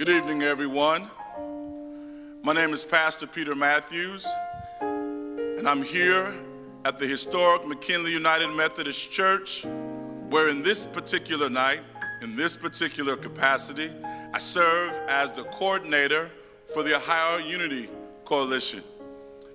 Good evening, everyone. My name is Pastor Peter Matthews, and I'm here at the historic McKinley United Methodist Church, where in this particular night, in this particular capacity, I serve as the coordinator for the Ohio Unity Coalition.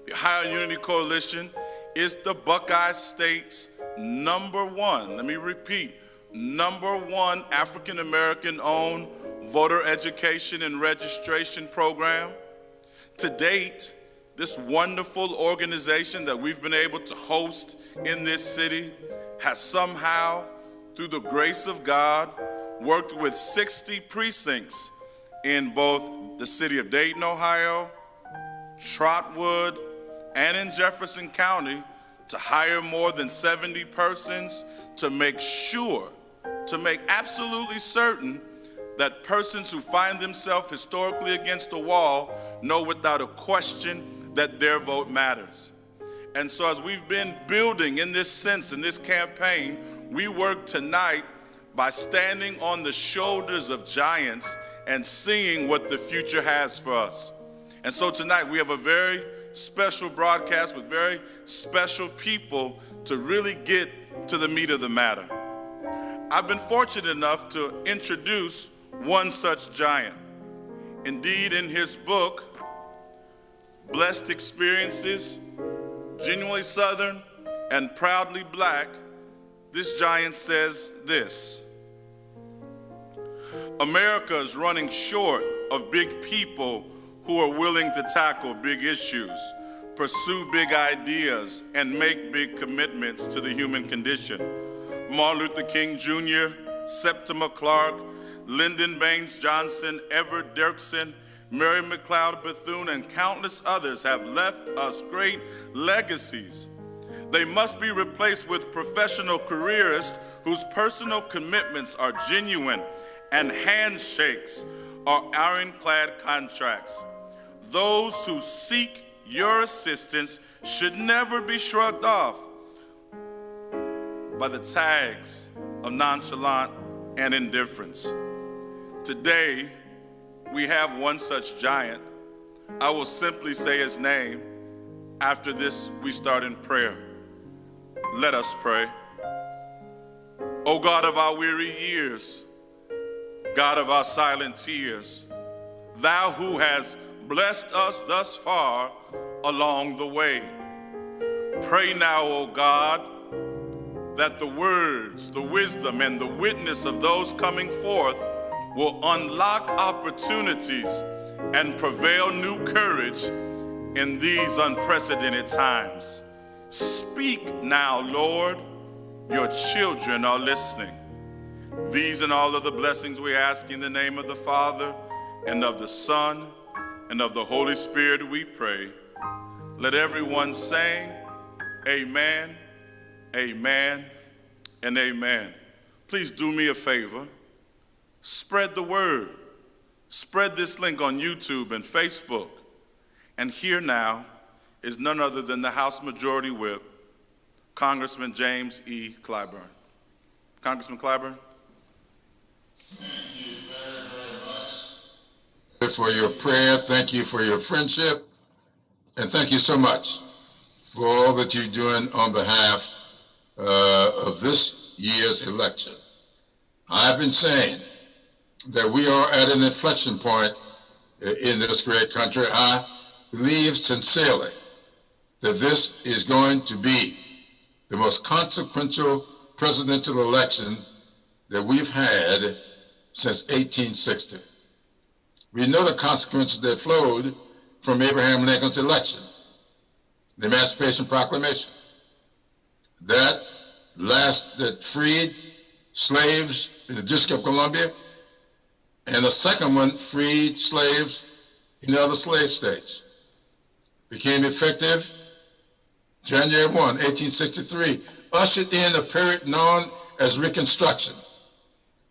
The Ohio Unity Coalition is the Buckeye State's #1, let me repeat, #1 African-American owned voter education and registration program. To date, this wonderful organization that we've been able to host in this city has somehow, through the grace of God, worked with 60 precincts in both the city of Dayton, Ohio, Trotwood, and in Jefferson County to hire more than 70 persons to make absolutely certain that persons who find themselves historically against the wall know without a question that their vote matters. And so as we've been building in this sense, in this campaign, we work tonight by standing on the shoulders of giants and seeing what the future has for us. And so tonight we have a very special broadcast with very special people to really get to the meat of the matter. I've been fortunate enough to introduce one such giant. Indeed, in his book, Blessed Experiences, Genuinely Southern and Proudly Black, this giant says this: America is running short of big people who are willing to tackle big issues, pursue big ideas, and make big commitments to the human condition. Martin Luther King Jr., Septima Clark, Lyndon Baines Johnson, Everett Dirksen, Mary McLeod Bethune, and countless others have left us great legacies. They must be replaced with professional careerists whose personal commitments are genuine and handshakes are ironclad contracts. Those who seek your assistance should never be shrugged off by the tags of nonchalant and indifference. Today, we have one such giant. I will simply say his name. After this, we start in prayer. Let us pray. O God of our weary years, God of our silent tears, thou who has blessed us thus far along the way, pray now, O God, that the words, the wisdom, and the witness of those coming forth will unlock opportunities and prevail new courage in these unprecedented times. Speak now, Lord, your children are listening. These and all of the blessings we ask in the name of the Father and of the Son and of the Holy Spirit we pray. Let everyone say, amen, amen, and amen. Please do me a favor. Spread the word. Spread this link on YouTube and Facebook. And here now is none other than the House Majority Whip, Congressman James E. Clyburn. Congressman Clyburn. Thank you very, very much for your prayer. Thank you for your friendship. And thank you so much for all that you're doing on behalf of this year's election. I've been saying that we are at an inflection point in this great country. I believe sincerely that this is going to be the most consequential presidential election that we've had since 1860. We know the consequences that flowed from Abraham Lincoln's election, the Emancipation Proclamation, that freed slaves in the District of Columbia, and the second one freed slaves in the other slave states. Became effective January 1, 1863, ushered in a period known as Reconstruction.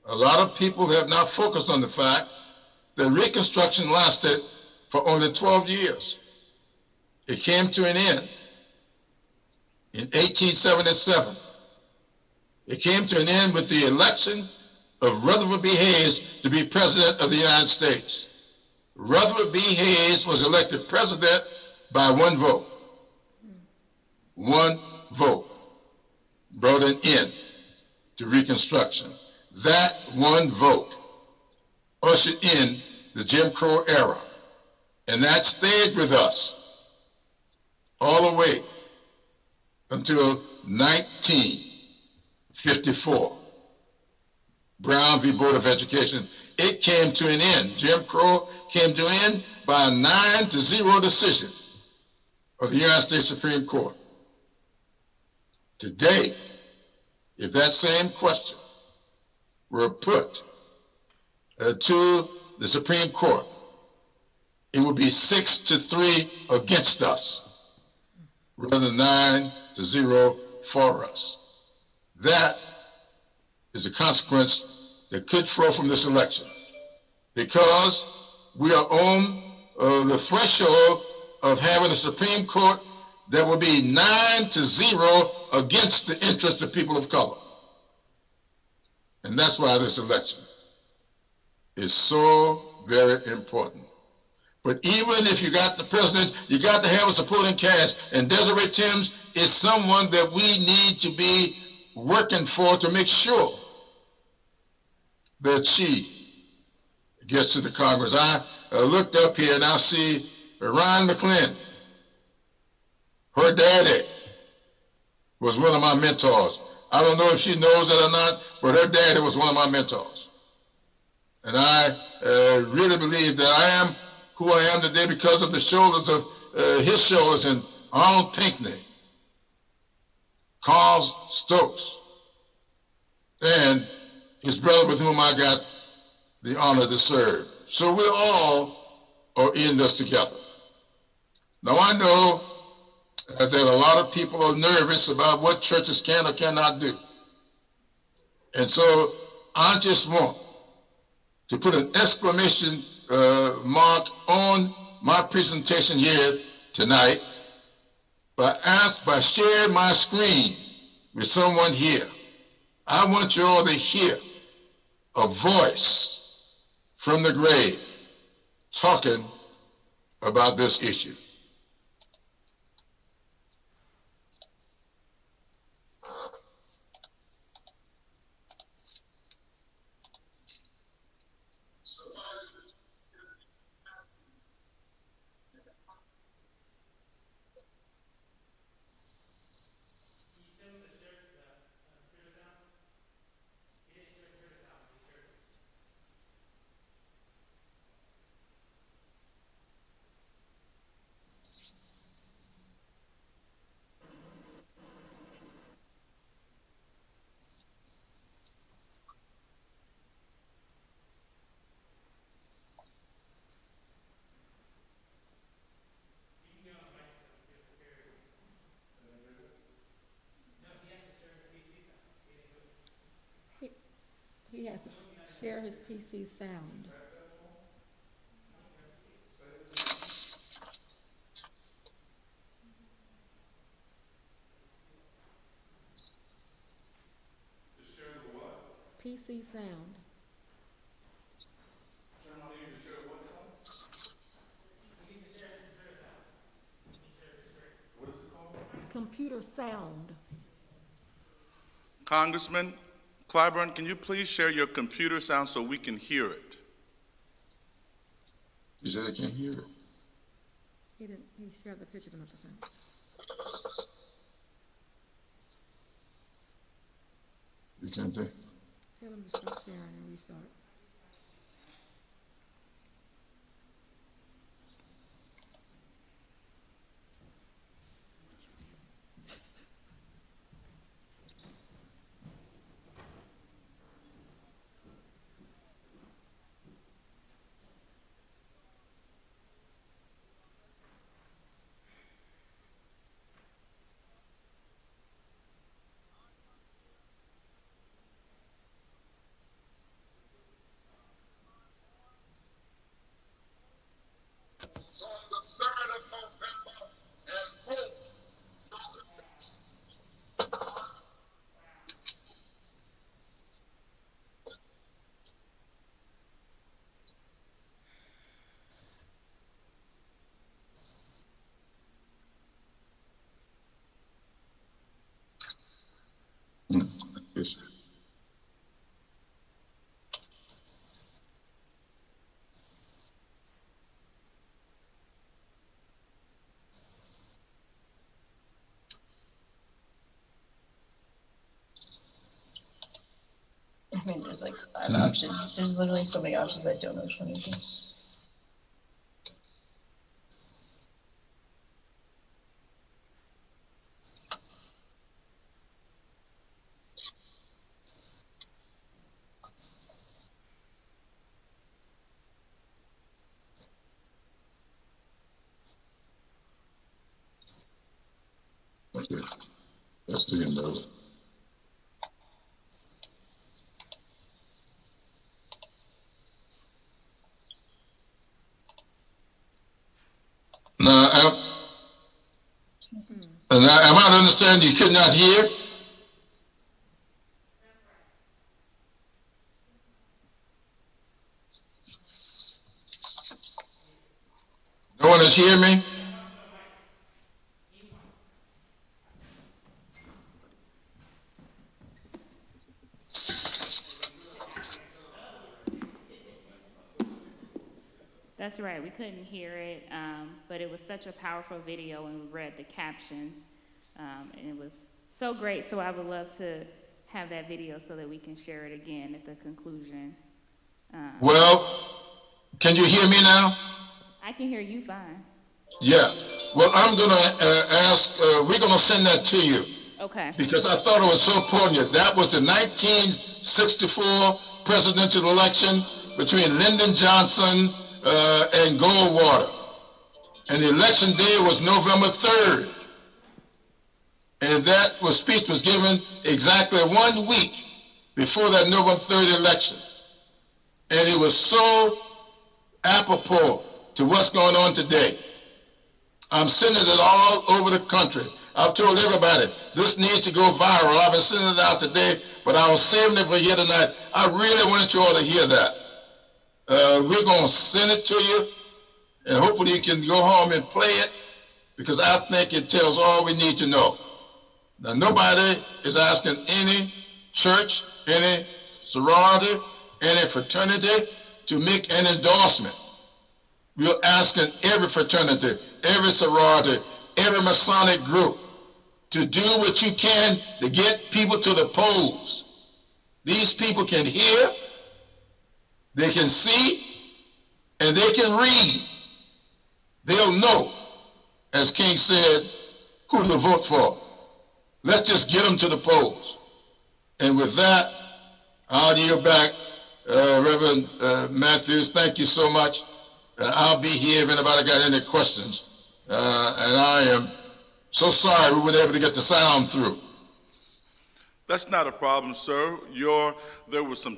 A lot of people have not focused on the fact that Reconstruction lasted for only 12 years. It came to an end in 1877. It came to an end with the election of Rutherford B. Hayes to be President of the United States. Rutherford B. Hayes was elected president by one vote. One vote brought an end to Reconstruction. That one vote ushered in the Jim Crow era, and that stayed with us all the way until 1954. Brown v. Board of Education. It came to an end. Jim Crow came to an end by a 9-0 decision of the United States Supreme Court. Today, if that same question were put to the Supreme Court, it would be 6-3 against us, rather than 9-0 for us. That is a consequence that could flow from this election, because we are on the threshold of having a Supreme Court that will be 9-0 against the interest of people of color. And that's why this election is so very important. But even if you got the president, you got to have a supporting cast. And Desiree Tims is someone that we need to be working for to make sure that she gets to the Congress. I looked up here and I see Rhine McLin. Her daddy was one of my mentors. I don't know if she knows it or not, but her daddy was one of my mentors. And I really believe that I am who I am today because of the shoulders of his shoulders and Arnold Pinckney, Carl Stokes, and his brother with whom I got the honor to serve. So we all are in this together. Now I know that a lot of people are nervous about what churches can or cannot do. And so I just want to put an exclamation mark on my presentation here tonight by sharing my screen with someone here. I want you all to hear a voice from the grave talking about this issue. He has to share his PC sound. PC sound. What is it called? Computer sound. Congressman Clyburn, can you please share your computer sound so we can hear it? You said I can't hear it. He shared the picture, but not the sound. You can't do. Tell him to stop sharing and restart. Yes. I mean, there's like 5 options. There's literally so many options I don't know which one to do. Okay. That's the end of it. Now, am I to understand you could not hear? No one is hearing me? That's right. We couldn't hear it, but it was such a powerful video, and we read the captions, and it was so great. So I would love to have that video so that we can share it again at the conclusion. Well, can you hear me now? I can hear you fine. Yeah. Well, I'm going to ask, we're going to send that to you. Okay. Because I thought it was so important. That was the 1964 presidential election between Lyndon Johnson and Goldwater. And the election day was November 3rd. And that speech was given exactly 1 week before that November 3rd election. And it was so apropos to what's going on today. I'm sending it all over the country. I've told everybody, this needs to go viral. I've been sending it out today, but I was saving it for here tonight. I really wanted you all to hear that. We're going to send it to you, and hopefully you can go home and play it, because I think it tells all we need to know. Now, nobody is asking any church, any sorority, any fraternity to make an endorsement. We're asking every fraternity, every sorority, every Masonic group to do what you can to get people to the polls. These people can hear, they can see, and they can read. They'll know, as King said, who to vote for. Let's just get them to the polls. And with that, I'll yield back. Reverend Matthews, thank you so much. I'll be here if anybody got any questions. And I am so sorry we weren't able to get the sound through. That's not a problem, sir. There were some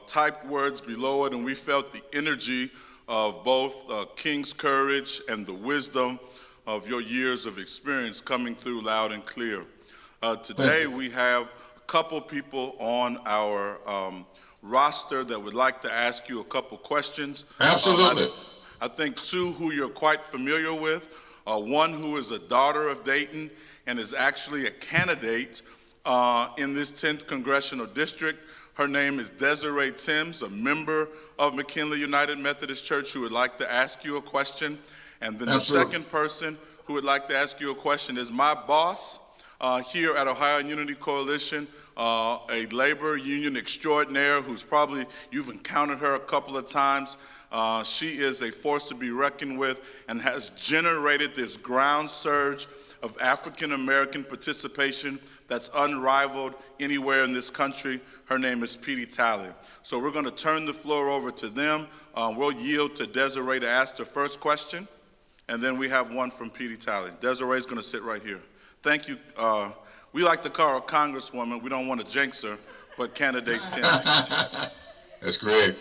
typed words below it, and we felt the energy of both King's courage and the wisdom of your years of experience coming through loud and clear. Today we have a couple people on our roster that would like to ask you a couple questions. Absolutely. I think two who you're quite familiar with, one who is a daughter of Dayton and is actually a candidate in this 10th Congressional District. Her name is Desiree Tims, a member of McKinley United Methodist Church, who would like to ask you a question. And then Absolutely. The second person who would like to ask you a question is my boss here at Ohio Unity Coalition, a labor union extraordinaire who's you've encountered her a couple of times. She is a force to be reckoned with and has generated this ground surge of African American participation that's unrivaled anywhere in this country. Her name is Petee Talley. So we're going to turn the floor over to them. We'll yield to Desiree to ask the first question, and then we have one from Petee Talley. Desiree's going to sit right here. Thank you. We like to call her Congresswoman. We don't want to jinx her, but candidate Tims. That's great.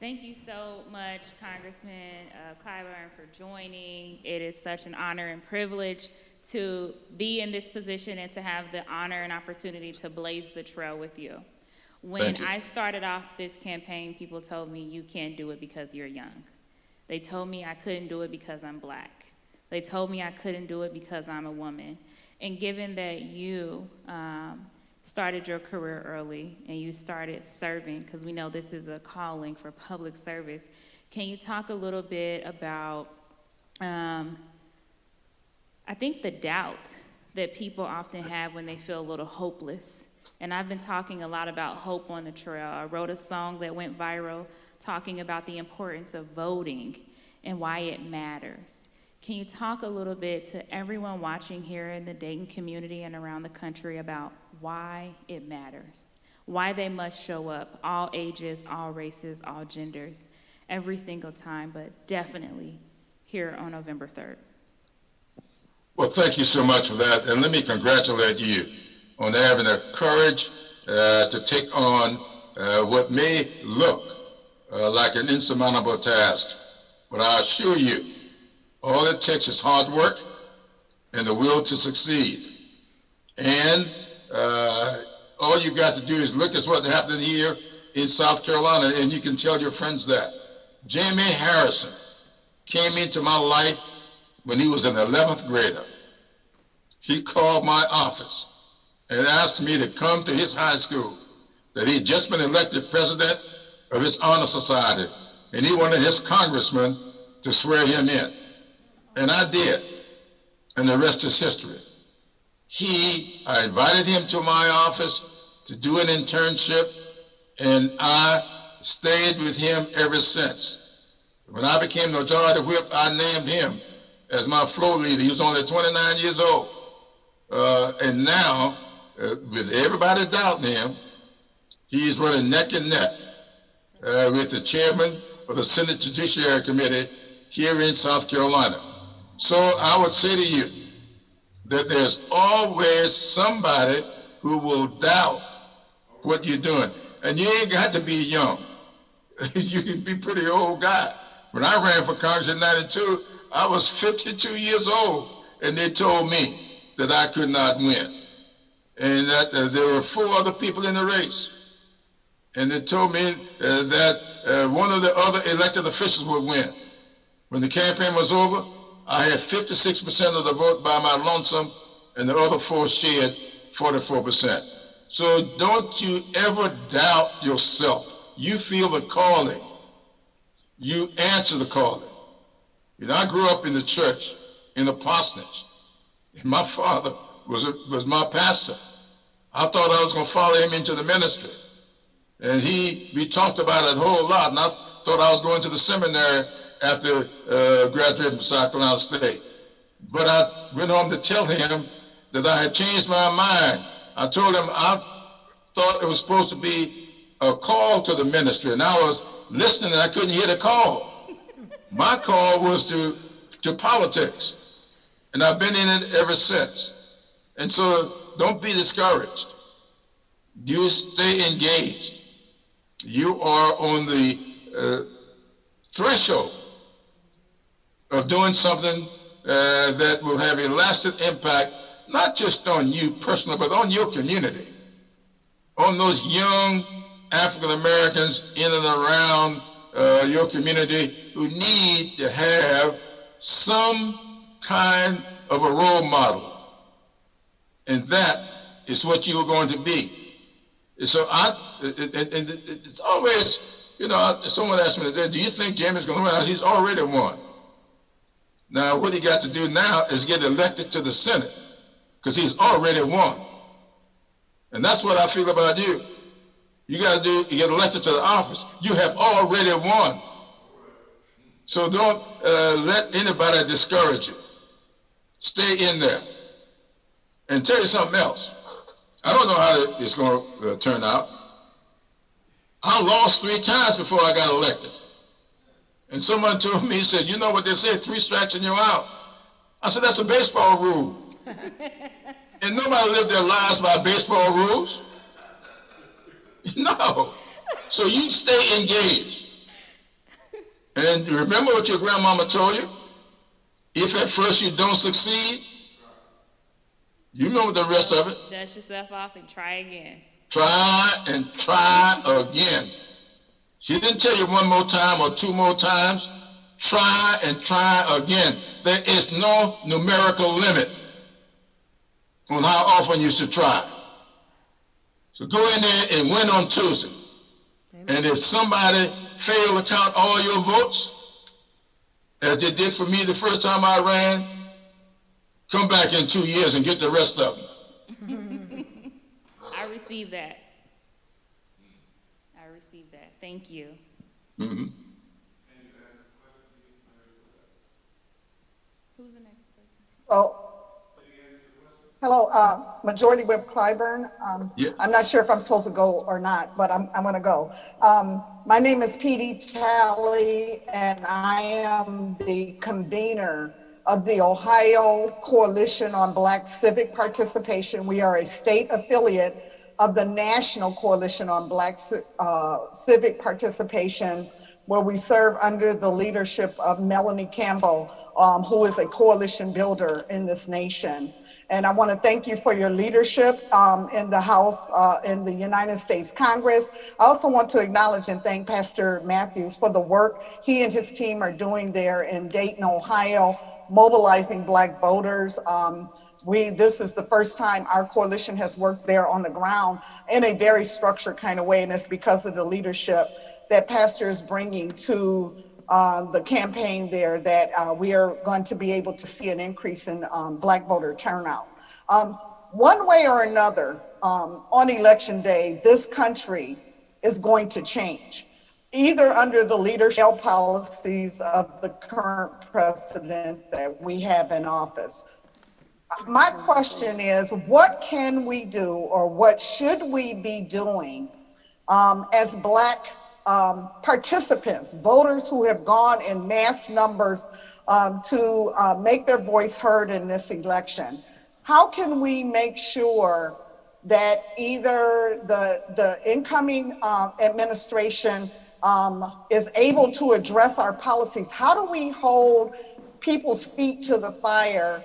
Thank you so much, Congressman Clyburn, for joining. It is such an honor and privilege to be in this position and to have the honor and opportunity to blaze the trail with you. When I started off this campaign, people told me you can't do it because you're young. They told me I couldn't do it because I'm black. They told me I couldn't do it because I'm a woman. And given that you started your career early and you started serving, because we know this is a calling for public service, can you talk a little bit about, I think, the doubt that people often have when they feel a little hopeless? And I've been talking a lot about hope on the trail. I wrote a song that went viral talking about the importance of voting and why it matters. Can you talk a little bit to everyone watching here in the Dayton community and around the country about why it matters, why they must show up, all ages, all races, all genders, every single time, but definitely here on November 3rd? Well, thank you so much for that. And let me congratulate you on having the courage to take on what may look like an insurmountable task. But I assure you, all it takes is hard work and the will to succeed. And all you got to do is look at what happened here in South Carolina, and you can tell your friends that. Jamie Harrison came into my life when he was an 11th grader. He called my office and asked me to come to his high school, that he had just been elected president of his honor society, and he wanted his congressman to swear him in. And I did, and the rest is history. I invited him to my office to do an internship, and I stayed with him ever since. When I became the majority whip, I named him as my floor leader. He was only 29 years old. And now, with everybody doubting him, he's running neck and neck with the chairman of the Senate Judiciary Committee here in South Carolina. So I would say to you that there's always somebody who will doubt what you're doing. And you ain't got to be young. You can be a pretty old guy. When I ran for Congress in 92, I was 52 years old, and they told me that I could not win, and that there were 4 other people in the race. And they told me that one of the other elected officials would win. When the campaign was over, I had 56% of the vote by my lonesome, and the other 4 shared 44%. So don't you ever doubt yourself. You feel the calling. You answer the calling. You know, I grew up in the church in a parsonage. My father was my pastor. I thought I was going to follow him into the ministry. And we talked about it a whole lot, and I thought I was going to the seminary after graduating from South Carolina State. But I went home to tell him that I had changed my mind. I told him I thought it was supposed to be a call to the ministry, and I was listening and I couldn't hear the call. My call was to politics, and I've been in it ever since. And so don't be discouraged. You stay engaged. You are on the threshold of doing something that will have a lasting impact, not just on you personally, but on your community, on those young African Americans in and around your community who need to have some kind of a role model. And that is what you are going to be. And so it's always, you know, someone asked me today, do you think Jamie's going to win? He's already won. Now, what he got to do now is get elected to the Senate, because he's already won. And that's what I feel about you. You get elected to the office. You have already won. So don't let anybody discourage you. Stay in there. And tell you something else. I don't know how it's going to turn out. I lost 3 times before I got elected. And someone told me, he said, you know what they say, 3 strikes and you're out. I said, that's a baseball rule. And nobody lived their lives by baseball rules. No. So you stay engaged. And remember what your grandmama told you? If at first you don't succeed, you know the rest of it. Dust yourself off and try again. Try and try again. She didn't tell you 1 more time or 2 more times. try and try again. There is no numerical limit on how often you should try. So go in there and win on Tuesday. And if somebody failed to count all your votes, as they did for me the first time I ran, come back in 2 years and get the rest of them. I received that. I received that. Thank you. Mm-hmm. Who's the next person? So, hello, Majority Whip Clyburn. Yeah. I'm not sure if I'm supposed to go or not, but I'm going to go. My name is Petee Talley, and I am the convener of the Ohio Coalition on Black Civic Participation. We are a state affiliate of the National Coalition on Black Civic Participation, where we serve under the leadership of Melanie Campbell, who is a coalition builder in this nation. And I want to thank you for your leadership in the House, in the United States Congress. I also want to acknowledge and thank Pastor Matthews for the work he and his team are doing there in Dayton, Ohio, mobilizing Black voters. This is the first time our coalition has worked there on the ground in a very structured kind of way, and it's because of the leadership that Pastor is bringing to the campaign there that we are going to be able to see an increase in Black voter turnout. One way or another, on election day, this country is going to change, either under the leadership policies of the current president that we have in office. My question is, what can we do, or what should we be doing as Black participants, voters who have gone in mass numbers to make their voice heard in this election? How can we make sure that either the incoming administration is able to address our policies? How do we hold people's feet to the fire?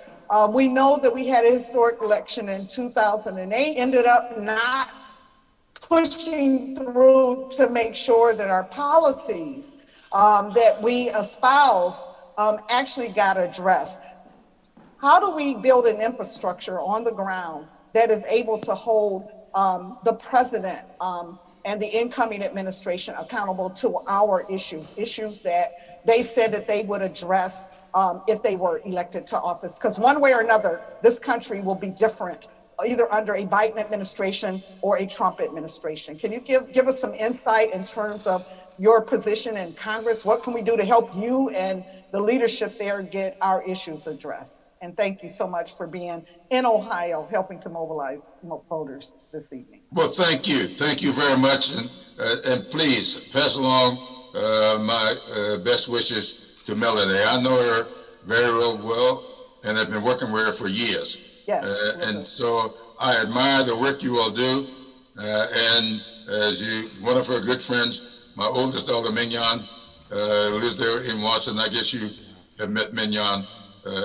We know that we had a historic election in 2008, ended up not pushing through to make sure that our policies that we espouse actually got addressed. How do we build an infrastructure on the ground that is able to hold the president and the incoming administration accountable to our issues that they said that they would address if they were elected to office? Because one way or another, this country will be different, either under a Biden administration or a Trump administration. Can you give us some insight in terms of your position in Congress? What can we do to help you and the leadership there get our issues addressed? And thank you so much for being in Ohio, helping to mobilize voters this evening. Well, thank you. Thank you very much. And please pass along my best wishes to Melanie. I know her very well, and I've been working with her for years. Yes, and so I admire the work you all do. And as one of her good friends, my oldest daughter, Mignon, lives there in Washington. I guess you have met Mignon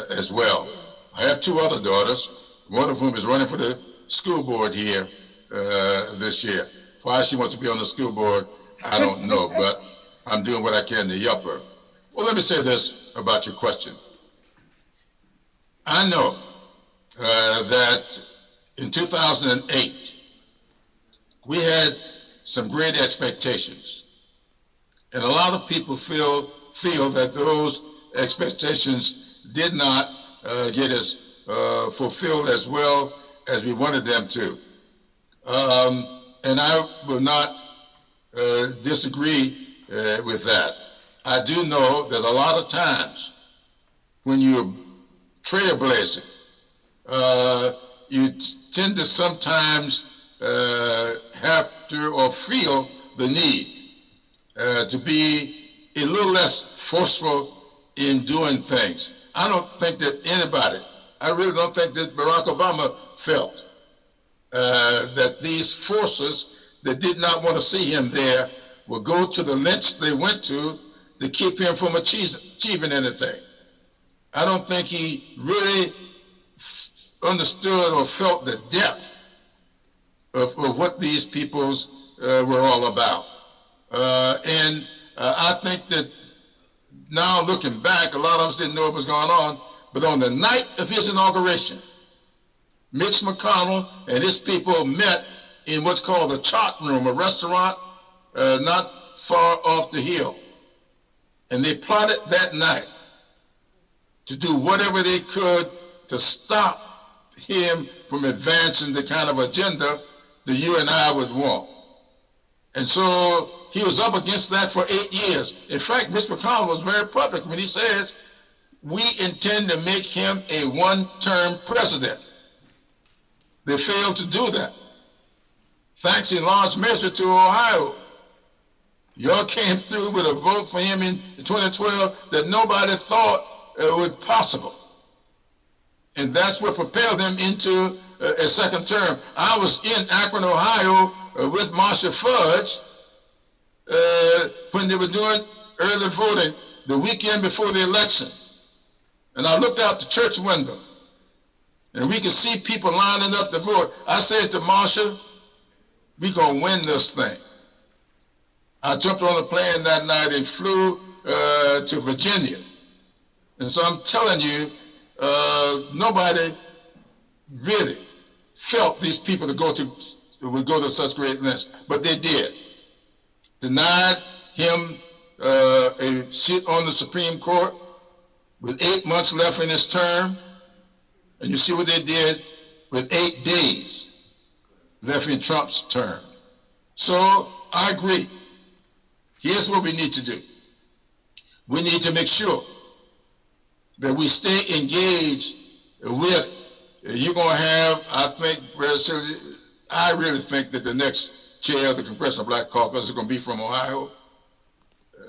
as well. I have two other daughters, one of whom is running for the school board here this year. Why she wants to be on the school board, I don't know, but I'm doing what I can to help her. Well, let me say this about your question. I know that in 2008, we had some great expectations. And a lot of people feel that those expectations did not get as fulfilled as well as we wanted them to. And I will not disagree with that. I do know that a lot of times when you're trailblazing, you tend to sometimes have to or feel the need to be a little less forceful in doing things. I don't think that anybody, I really don't think that Barack Obama felt that these forces that did not want to see him there would go to the lengths they went to keep him from achieving anything. I don't think he really understood or felt the depth of what these peoples were all about. And I think that now looking back, a lot of us didn't know what was going on, but on the night of his inauguration, Mitch McConnell and his people met in what's called the Chart Room, a restaurant not far off the hill. And they plotted that night to do whatever they could to stop him from advancing the kind of agenda that you and I would want. And so he was up against that for 8 years. In fact, Mr. McConnell was very public when he says, we intend to make him a one-term president. They failed to do that, thanks in large measure to Ohio. Y'all came through with a vote for him in 2012 that nobody thought was possible. And that's what propelled him into a second term. I was in Akron, Ohio with Marcia Fudge when they were doing early voting the weekend before the election. And I looked out the church window and we could see people lining up to vote. I said to Marcia, we're going to win this thing. I jumped on a plane that night and flew to Virginia. And so I'm telling you, nobody really felt these people would go to such great lengths, but they did. Denied him a seat on the Supreme Court with 8 months left in his term. And you see what they did with 8 days left in Trump's term. So I agree. Here's what we need to do. We need to make sure that we stay engaged with, you're going to have, I really think that the next chair of the Congressional Black Caucus is going to be from Ohio.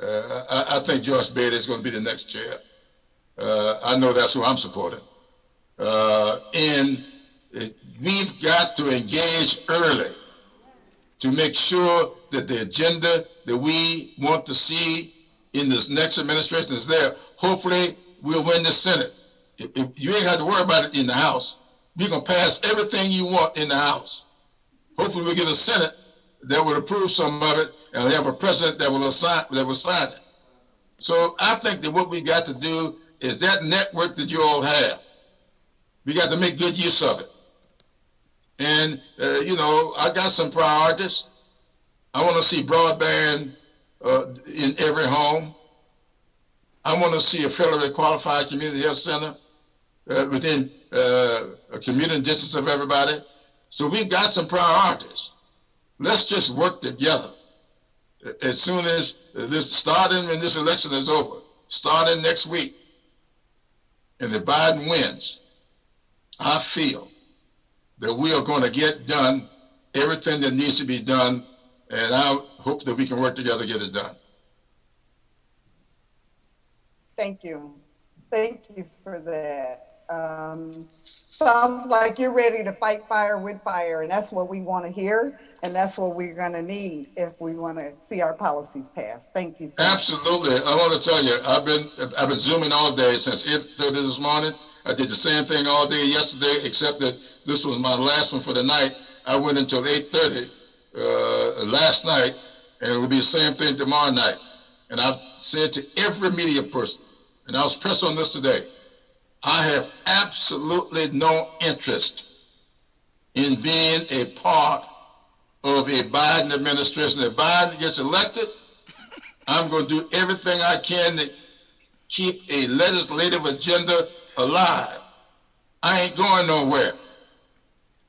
I think Joyce Bailey is going to be the next chair. I know that's who I'm supporting. And we've got to engage early to make sure that the agenda that we want to see in this next administration is there. Hopefully, we'll win the Senate. If you ain't got to worry about it in the House. We're going to pass everything you want in the House. Hopefully, we'll get a Senate that will approve some of it, and have a president that will sign it. So I think that what we got to do is that network that you all have. We got to make good use of it. And, I got some priorities. I want to see broadband in every home. I want to see a federally qualified community health center within a commuting distance of everybody. So we've got some priorities. Let's just work together. As soon as starting when this election is over, starting next week, and if Biden wins, I feel that we are going to get done everything that needs to be done, and I hope that we can work together to get it done. Thank you. Thank you for that. Sounds like you're ready to fight fire with fire, and that's what we want to hear, and that's what we're going to need if we want to see our policies passed. Thank you so much. Absolutely. I want to tell you, I've been Zooming all day since 8:30 this morning. I did the same thing all day yesterday, except that this was my last one for the night. I went until 8:30 last night, and it will be the same thing tomorrow night. And I've said to every media person, and I was pressed on this today, I have absolutely no interest in being a part of a Biden administration. If Biden gets elected, I'm going to do everything I can to keep a legislative agenda alive. I ain't going nowhere.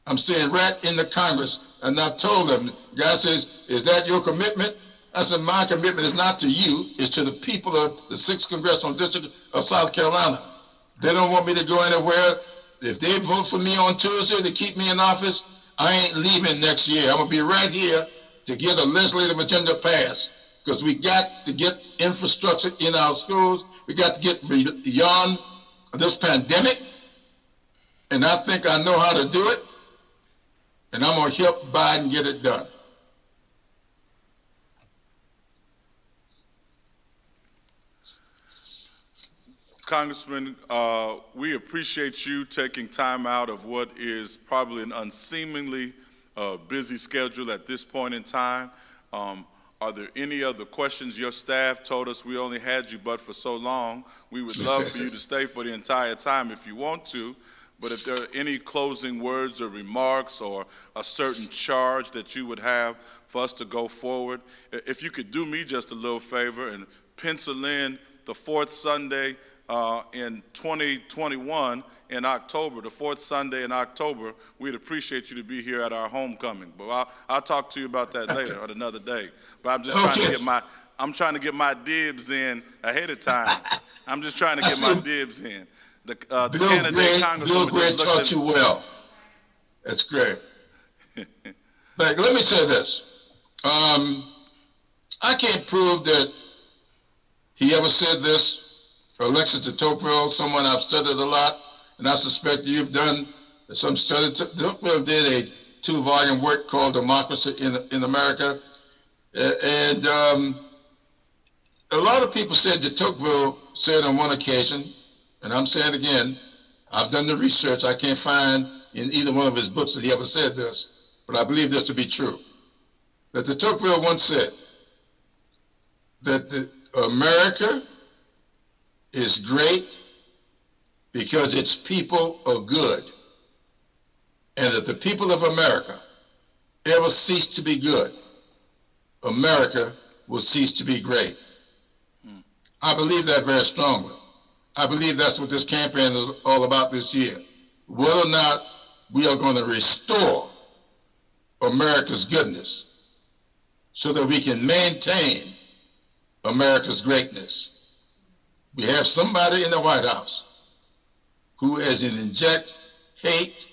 I'm staying right in the Congress, and I've told them, the guy says, is that your commitment? I said, my commitment is not to you, it's to the people of the 6th Congressional District of South Carolina. They don't want me to go anywhere. If they vote for me on Tuesday to keep me in office, I ain't leaving next year. I'm going to be right here to get a legislative agenda passed, because we got to get infrastructure in our schools. We got to get beyond this pandemic, and I think I know how to do it, and I'm going to help Biden get it done. Congressman, we appreciate you taking time out of what is probably an unseemingly busy schedule at this point in time. Are there any other questions? Your staff told us we only had you but for so long. We would love for you to stay for the entire time if you want to, but if there are any closing words or remarks or a certain charge that you would have for us to go forward, if you could do me just a little favor and pencil in the fourth Sunday in 2021 in October, the fourth Sunday in October, we'd appreciate you to be here at our homecoming. But I'll talk to you about that later on another day. But I'm just trying to get my dibs in ahead of time. I'm just trying to get my dibs in. The candidate congresswoman. Bill Gray taught you well. That's great. But let me say this. I can't prove that he ever said this. Alexis de Tocqueville, someone I've studied a lot, and I suspect you've done some study. Tocqueville did a 2-volume work called Democracy in America. And a lot of people said that Tocqueville said on one occasion, and I'm saying it again, I've done the research. I can't find in either one of his books that he ever said this, but I believe this to be true. That de Tocqueville once said that America is great because its people are good, and that the people of America ever cease to be good, America will cease to be great. I believe that very strongly. I believe that's what this campaign is all about this year. Whether or not we are going to restore America's goodness so that we can maintain America's greatness. We have somebody in the White House who has inject hate,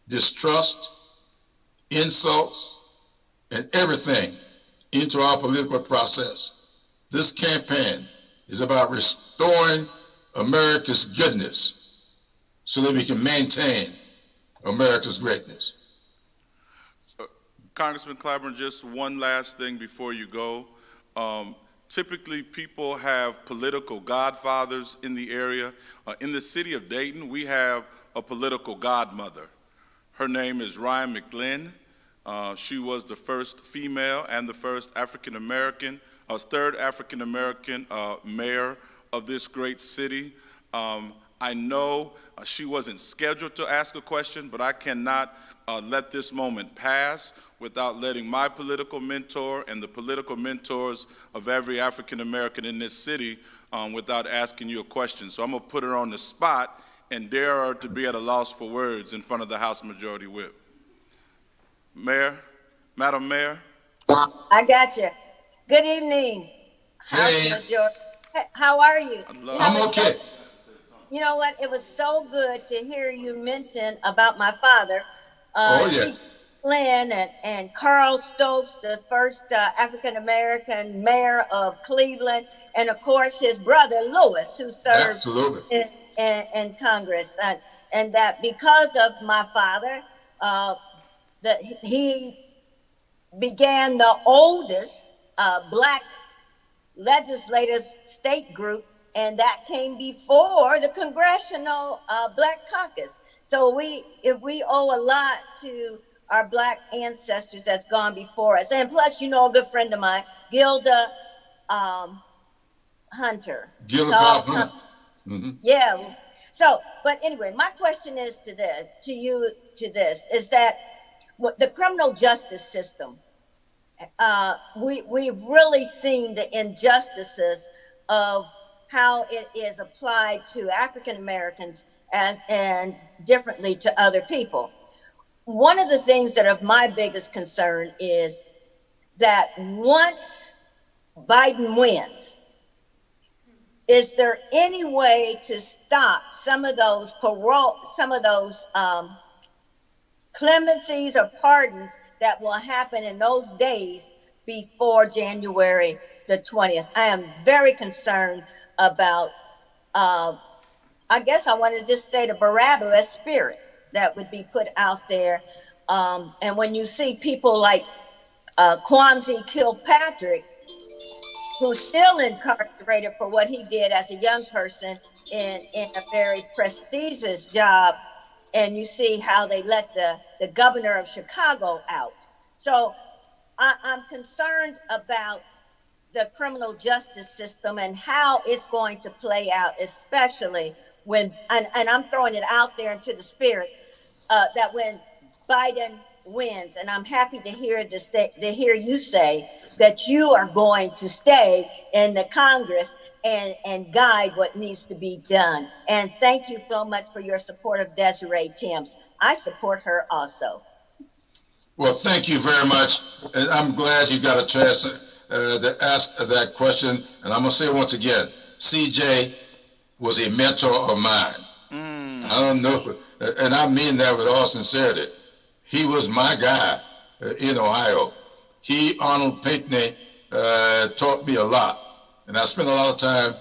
distrust, insults, and everything into our political process. This campaign is about restoring America's goodness so that we can maintain America's greatness. Congressman Clyburn, just one last thing before you go. Typically, people have political godfathers in the area. In the city of Dayton, we have a political godmother. Her name is Rhine McLin. She was the first female and the first African-American, third African-American mayor of this great city. I know she wasn't scheduled to ask a question, but I cannot let this moment pass without letting my political mentor and the political mentors of every African-American in this city without asking you a question. So I'm going to put her on the spot and dare her to be at a loss for words in front of the House Majority Whip. Mayor, Madam Mayor. I got you. Good evening, Hey. House Majority. How are you? I'm okay. You know what? It was so good to hear you mention about my father. Oh, yeah. Lynn and Carl Stokes, the first African-American mayor of Cleveland, and of course his brother Lewis, who served Absolutely. in Congress. And that because of my father, that he began the oldest black legislative state group, and that came before the Congressional Black Caucus. So if we owe a lot to our black ancestors that's gone before us. And plus, you know, a good friend of mine, Gilda Hunter. Gilda Hunter. Mm-hmm. Yeah. So, but anyway, my question is to this, is that the criminal justice system, we've really seen the injustices of how it is applied to African Americans and differently to other people. One of the things that of my biggest concern is that once Biden wins, is there any way to stop some of those clemencies or pardons that will happen in those days before January the 20th? I am very concerned about, I guess I want to just say the Barabbas spirit that would be put out there. And when you see people like Kwame Kilpatrick, who's still incarcerated for what he did as a young person in a very prestigious job, and you see how they let the governor of Chicago out. So I'm concerned about the criminal justice system and how it's going to play out, especially when, and I'm throwing it out there into the spirit, that when Biden wins, and I'm happy to hear you say that you are going to stay in the Congress and guide what needs to be done. And thank you so much for your support of Desiree Tims. I support her also. Well, thank you very much. And I'm glad you got a chance to ask that question. And I'm going to say it once again, CJ was a mentor of mine. I don't know, and I mean that with all sincerity. He was my guy in Ohio. He, Arnold Pinckney, taught me a lot. And I spent a lot of time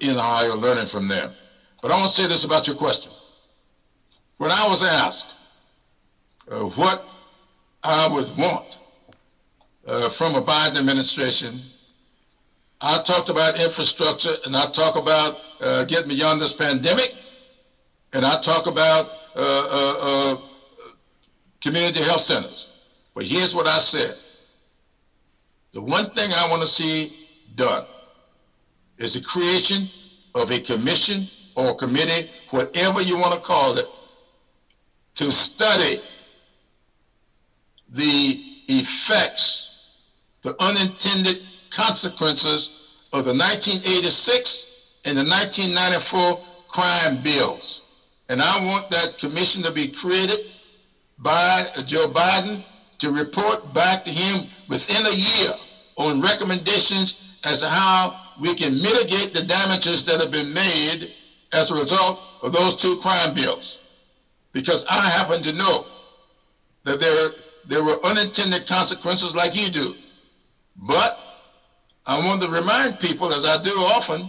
in Ohio learning from them. But I want to say this about your question. When I was asked what I would want from a Biden administration, I talked about infrastructure, and I talk about getting beyond this pandemic, and I talk about community health centers. But here's what I said. The one thing I want to see done is the creation of a commission or committee, whatever you want to call it, to study the effects, the unintended consequences of the 1986 and the 1994 crime bills. And I want that commission to be created by Joe Biden to report back to him within a year on recommendations as to how we can mitigate the damages that have been made as a result of those two crime bills. Because I happen to know that there were unintended consequences like you do. But I want to remind people, as I do often,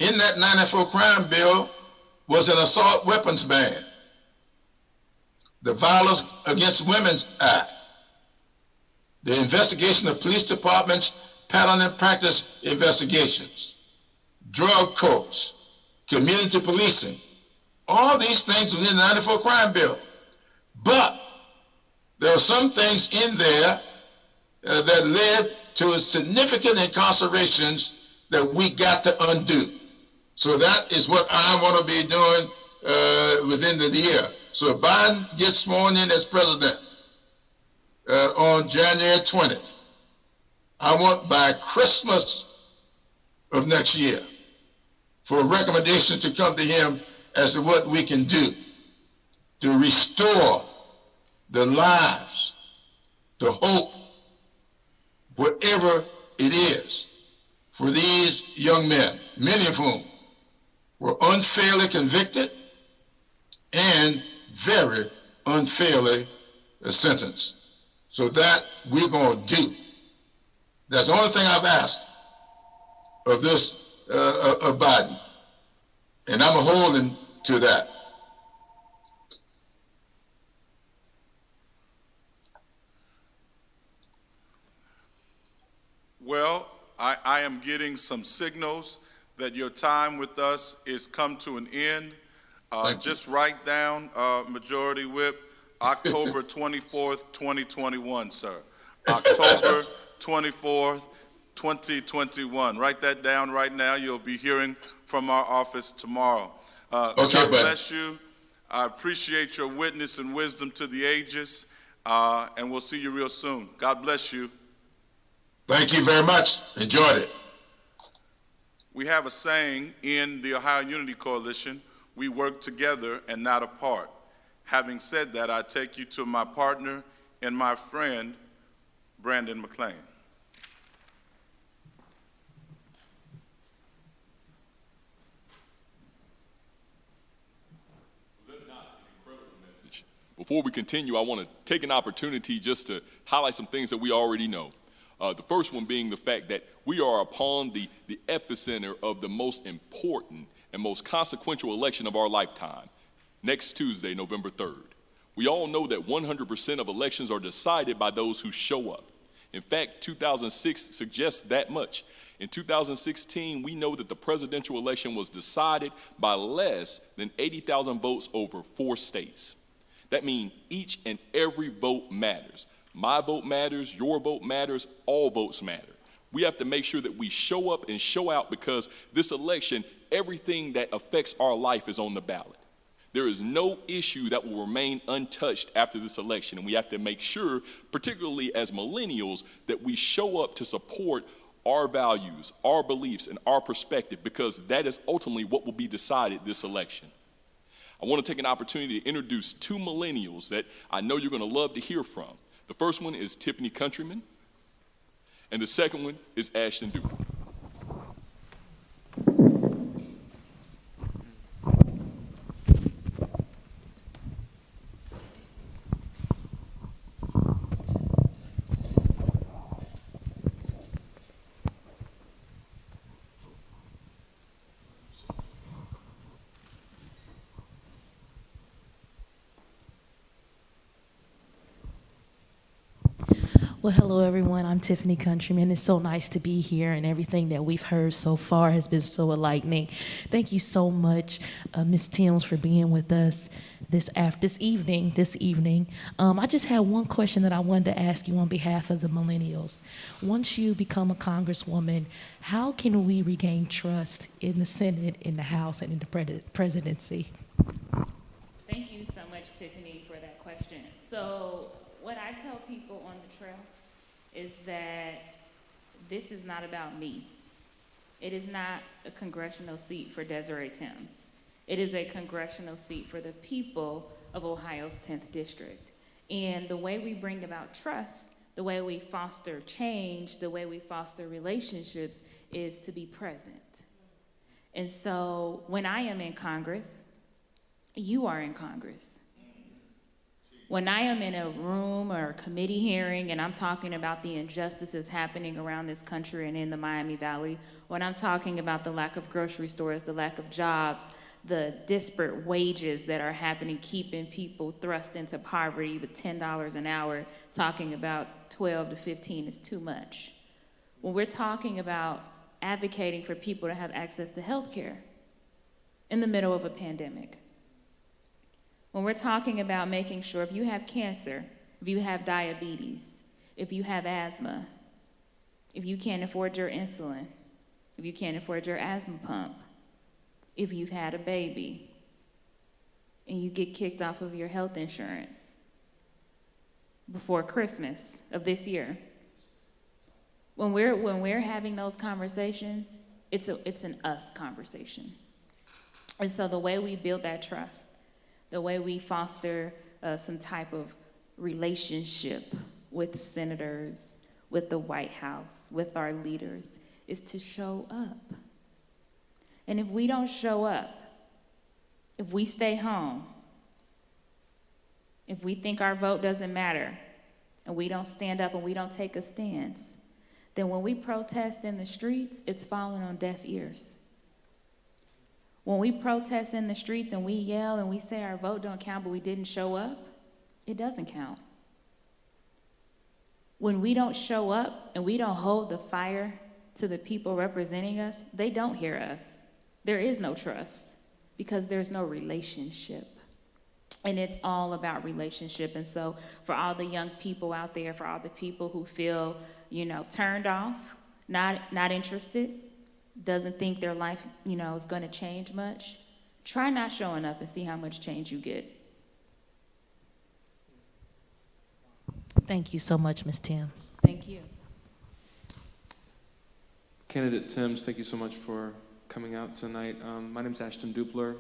in that 94 crime bill was an assault weapons ban, the Violence Against Women's Act, the investigation of police departments' pattern and practice investigations, drug courts, community policing, all these things within the 94 crime bill. But there are some things in there that led to significant incarcerations that we got to undo. So that is what I want to be doing within the year. So if Biden gets sworn in as president on January 20th, I want by Christmas of next year for recommendations to come to him as to what we can do to restore the lives, the hope, whatever it is, for these young men, many of whom were unfairly convicted and very unfairly sentenced. So that we're going to do. That's the only thing I've asked of this, of Biden. And I'm holding to that. Well, I am getting some signals that your time with us is come to an end. Just write down, Majority Whip, October 24th, 2021, sir. October 24th, 2021. Write that down right now. You'll be hearing from our office tomorrow. God bless you. I appreciate your witness and wisdom to the ages, and we'll see you real soon. God bless you. Thank you very much. Enjoyed it. We have a saying in the Ohio Unity Coalition: we work together and not apart. Having said that, I take you to my partner and my friend, Brandon McClain. Before we continue, I want to take an opportunity just to highlight some things that we already know. The first one being the fact that we are upon the epicenter of the most important and most consequential election of our lifetime, next Tuesday, November 3rd. We all know that 100% of elections are decided by those who show up. In fact, 2006 suggests that much. In 2016, we know that the presidential election was decided by less than 80,000 votes over 4 states. That means each and every vote matters. My vote matters, your vote matters, all votes matter. We have to make sure that we show up and show out, because this election, everything that affects our life is on the ballot. There is no issue that will remain untouched after this election, and we have to make sure, particularly as millennials, that we show up to support our values, our beliefs, and our perspective, because that is ultimately what will be decided this election. I want to take an opportunity to introduce two millennials that I know you're going to love to hear from. The first one is Tiffany Countryman, and the second one is Ashton Duper. Well, hello, everyone. I'm Tiffany Countryman. It's so nice to be here, and everything that we've heard so far has been so enlightening. Thank you so much, Ms. Tims, for being with us this evening. I just had one question that I wanted to ask you on behalf of the millennials. Once you become a congresswoman, how can we regain trust in the Senate, in the House, and in the presidency? Thank you so much, Tiffany, for that question. So what I tell people on the trail is that this is not about me. It is not a congressional seat for Desiree Tims. It is a congressional seat for the people of Ohio's 10th district. And the way we bring about trust, the way we foster change, the way we foster relationships is to be present. And so when I am in Congress, you are in Congress. When I am in a room or a committee hearing and I'm talking about the injustices happening around this country and in the Miami Valley, when I'm talking about the lack of grocery stores, the lack of jobs, the disparate wages that are happening, keeping people thrust into poverty with $10 an hour, talking about 12 to 15 is too much. When we're talking about advocating for people to have access to health care in the middle of a pandemic, when we're talking about making sure if you have cancer, if you have diabetes, if you have asthma, if you can't afford your insulin, if you can't afford your asthma pump, if you've had a baby and you get kicked off of your health insurance before Christmas of this year, when we're having those conversations, it's an us conversation. And so the way we build that trust, the way we foster some type of relationship with senators, with the White House, with our leaders, is to show up. And if we don't show up, if we stay home, if we think our vote doesn't matter, and we don't stand up and we don't take a stance, then when we protest in the streets, it's falling on deaf ears. When we protest in the streets and we yell and we say our vote don't count, but we didn't show up, it doesn't count. When we don't show up and we don't hold the fire to the people representing us, they don't hear us. There is no trust because there's no relationship. And it's all about relationship. And so for all the young people out there, for all the people who feel, turned off, not interested, doesn't think their life, is going to change much, try not showing up and see how much change you get. Thank you so much, Ms. Tims. Thank you. Candidate Tims, thank you so much for coming out tonight. My name is Ashton Dupler.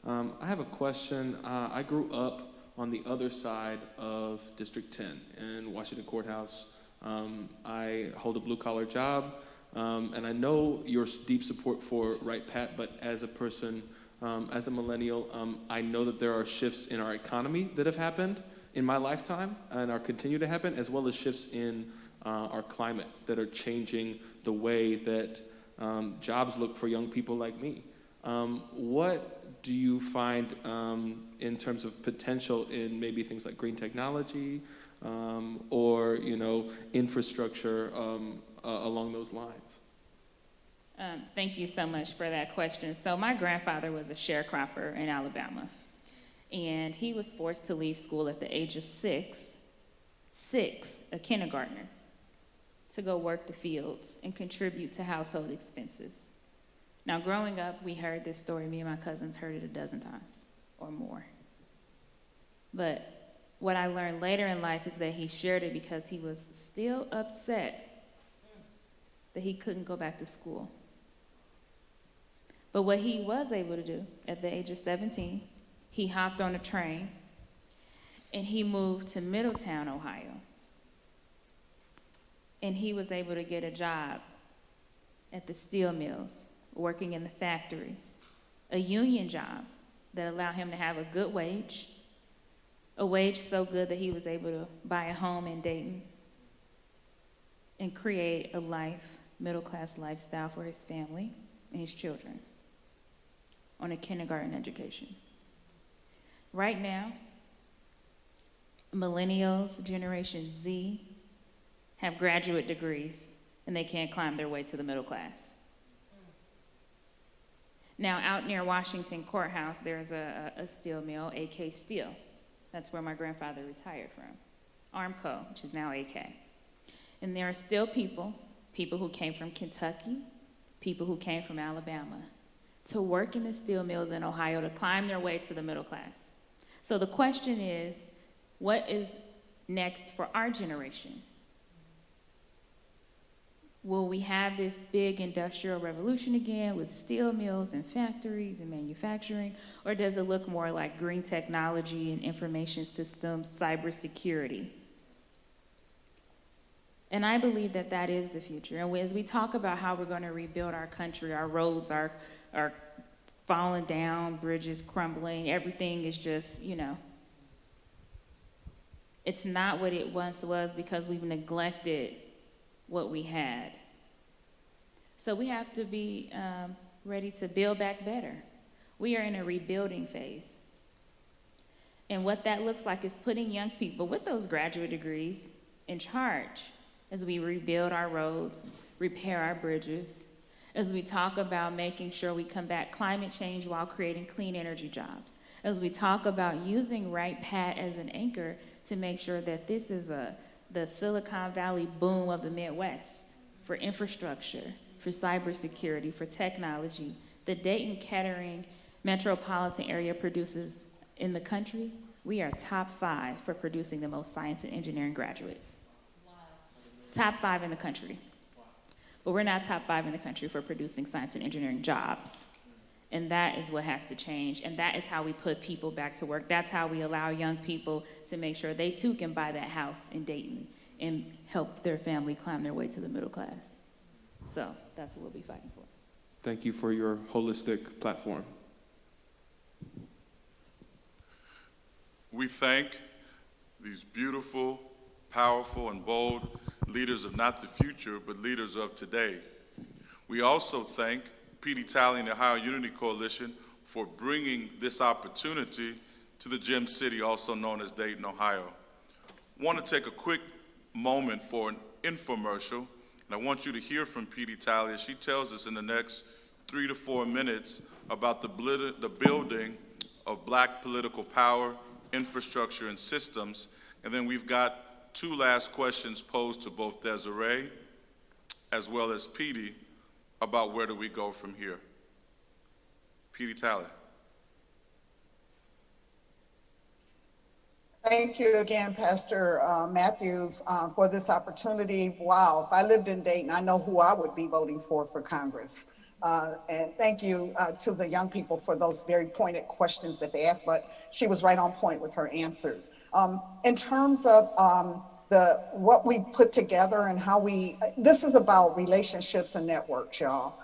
I have a question. I grew up on the other side of District 10 in Washington Courthouse. I hold a blue-collar job. And I know your deep support for Right Pat, but as a person, as a millennial, I know that there are shifts in our economy that have happened in my lifetime and are continue to happen, as well as shifts in our climate that are changing the way that jobs look for young people like me. What do you find in terms of potential in maybe things like green technology or, infrastructure along those lines? Thank you so much for that question. So my grandfather was a sharecropper in Alabama, and he was forced to leave school at the age of 6 6, a kindergartner, to go work the fields and contribute to household expenses. Now, growing up, we heard this story. Me and my cousins heard it a dozen times or more. But what I learned later in life is that he shared it because he was still upset that he couldn't go back to school. But what he was able to do at the age of 17, he hopped on a train and he moved to Middletown, Ohio. And he was able to get a job at the steel mills, working in the factories, a union job that allowed him to have a good wage, a wage so good that he was able to buy a home in Dayton and create a middle-class lifestyle for his family and his children on a kindergarten education. Right now, millennials, Generation Z, have graduate degrees and they can't climb their way to the middle class. Now, out near Washington Courthouse, there's a steel mill, AK Steel. That's where my grandfather retired from. Armco, which is now AK. And there are still people who came from Kentucky, people who came from Alabama, to work in the steel mills in Ohio to climb their way to the middle class. So the question is, what is next for our generation? Will we have this big industrial revolution again with steel mills and factories and manufacturing? Or does it look more like green technology and information systems, cybersecurity? And I believe that that is the future. And as we talk about how we're going to rebuild our country, our roads are falling down, bridges crumbling, everything is just, it's not what it once was because we've neglected what we had. So we have to be ready to build back better. We are in a rebuilding phase. And what that looks like is putting young people with those graduate degrees in charge as we rebuild our roads, repair our bridges, as we talk about making sure we combat climate change while creating clean energy jobs, as we talk about using Wright Pat as an anchor to make sure that this is the Silicon Valley boom of the Midwest for infrastructure, for cybersecurity, for technology. The Dayton-Kettering metropolitan area produces in the country, we are top 5 for producing the most science and engineering graduates. Wow. Top 5 in the country. But we're not top 5 in the country for producing science and engineering jobs. And that is what has to change. And that is how we put people back to work. That's how we allow young people to make sure they too can buy that house in Dayton and help their family climb their way to the middle class. So that's what we'll be fighting for. Thank you for your holistic platform. We thank these beautiful, powerful, and bold leaders of not the future, but leaders of today. We also thank Petee Talley and the Ohio Unity Coalition for bringing this opportunity to the Gem City, also known as Dayton, Ohio. I want to take a quick moment for an infomercial, and I want you to hear from Petee Talley as she tells us in the next 3 to 4 minutes about the building of Black political power, infrastructure, and systems. And then we've got 2 last questions posed to both Desiree as well as Petee about where do we go from here. Petee Talley. Thank you again, Pastor Matthews, for this opportunity. Wow, if I lived in Dayton, I know who I would be voting for Congress. And thank you to the young people for those very pointed questions that they asked, but she was right on point with her answers. In terms of what we put together and how this is about relationships and networks, y'all.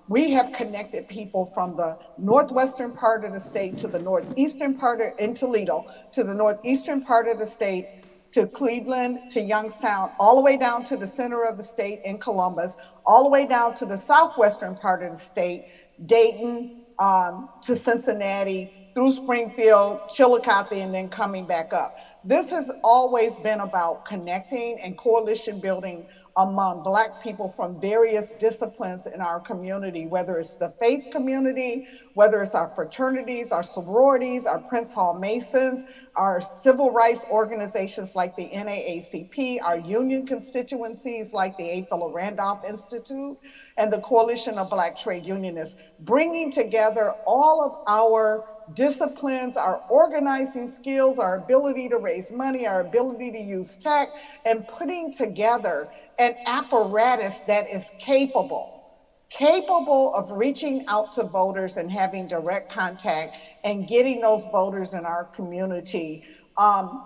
We have connected people from the northwestern part of the state to the northeastern part in Toledo, to the northeastern part of the state, to Cleveland, to Youngstown, all the way down to the center of the state in Columbus, all the way down to the southwestern part of the state, Dayton, to Cincinnati, through Springfield, Chillicothe, and then coming back up. This has always been about connecting and coalition building among Black people from various disciplines in our community, whether it's the faith community, whether it's our fraternities, our sororities, our Prince Hall Masons, our civil rights organizations like the NAACP, our union constituencies like the A. Philip Randolph Institute, and the Coalition of Black Trade Unionists, bringing together all of our disciplines, our organizing skills, our ability to raise money, our ability to use tech, and putting together an apparatus that is capable of reaching out to voters and having direct contact and getting those voters in our community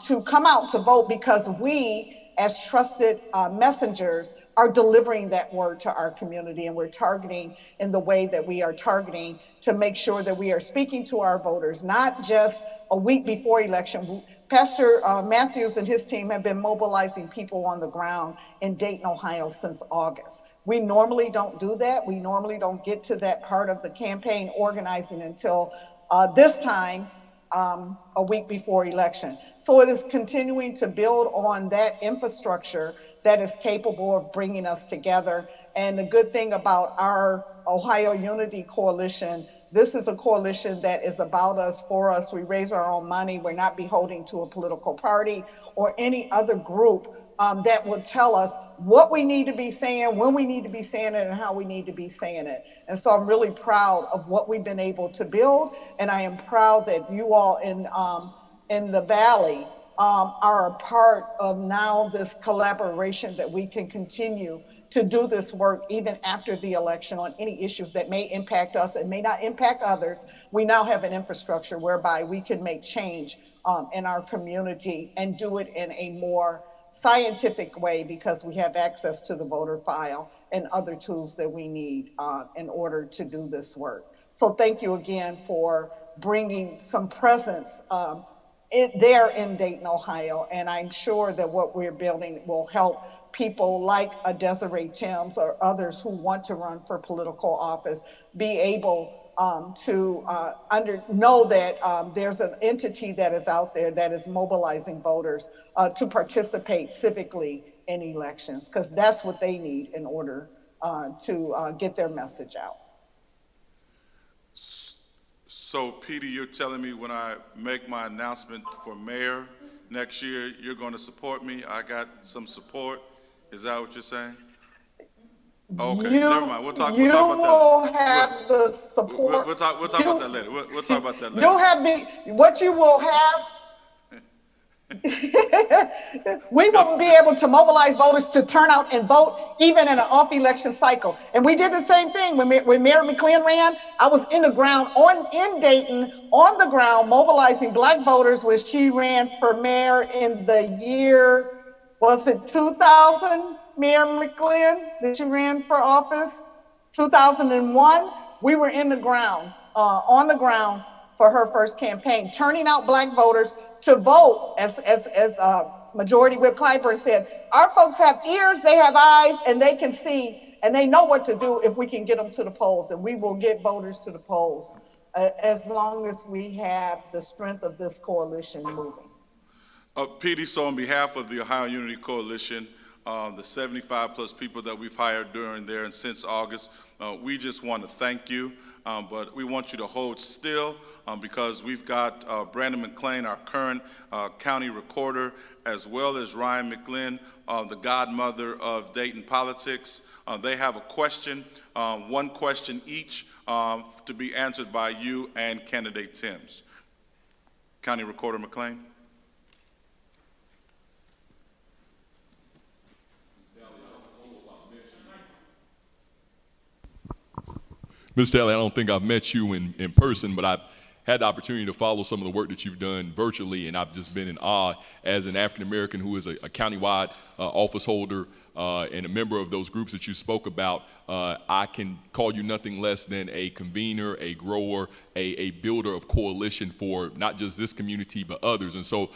to come out to vote, because we, as trusted messengers, are delivering that word to our community, and we're targeting in the way that we are targeting to make sure that we are speaking to our voters, not just a week before election. Pastor Matthews and his team have been mobilizing people on the ground in Dayton, Ohio since August. We normally don't do that. We normally don't get to that part of the campaign organizing until this time, a week before election. So it is continuing to build on that infrastructure that is capable of bringing us together. And the good thing about our Ohio Unity Coalition, this is a coalition that is about us, for us. We raise our own money. We're not beholden to a political party or any other group that will tell us what we need to be saying, when we need to be saying it, and how we need to be saying it. And so I'm really proud of what we've been able to build. And I am proud that you all in the Valley are a part of now this collaboration, that we can continue to do this work even after the election on any issues that may impact us and may not impact others. We now have an infrastructure whereby we can make change in our community and do it in a more scientific way, because we have access to the voter file and other tools that we need in order to do this work. So thank you again for bringing some presence there in Dayton, Ohio. And I'm sure that what we're building will help people like a Desiree Tims or others who want to run for political office be able to know that there's an entity that is out there that is mobilizing voters to participate civically in elections, because that's what they need in order to get their message out. So, Petee, you're telling me when I make my announcement for mayor next year, you're going to support me? I got some support. Is that what you're saying? Okay, never mind. We'll talk about that. You will have the support. We'll talk about that later. We'll talk about that later. You'll have what you will have. We won't be able to mobilize voters to turn out and vote even in an off-election cycle. And we did the same thing when Mayor McLin ran. I was in the ground in Dayton, on the ground, mobilizing Black voters when she ran for mayor in the year, was it 2000, Mayor McLin, that she ran for office? 2001, we were in the ground, on the ground for her first campaign, turning out Black voters to vote, as Majority Whip Clyburn said. Our folks have ears, they have eyes, and they can see, and they know what to do if we can get them to the polls, and we will get voters to the polls as long as we have the strength of this coalition moving. Petee, so on behalf of the Ohio Unity Coalition, the 75 plus people that we've hired during there and since August, we just want to thank you. But we want you to hold still because we've got Brandon McClain, our current county recorder, as well as Rhine McLin, the godmother of Dayton politics. They have a question, one question each, to be answered by you and candidate Tims. County Recorder McClain. Ms. Talley, I don't think I've met you in person, but I've had the opportunity to follow some of the work that you've done virtually, and I've just been in awe as an African-American who is a countywide office holder and a member of those groups that you spoke about. I can call you nothing less than a convener, a grower, a builder of coalition for not just this community but others. And so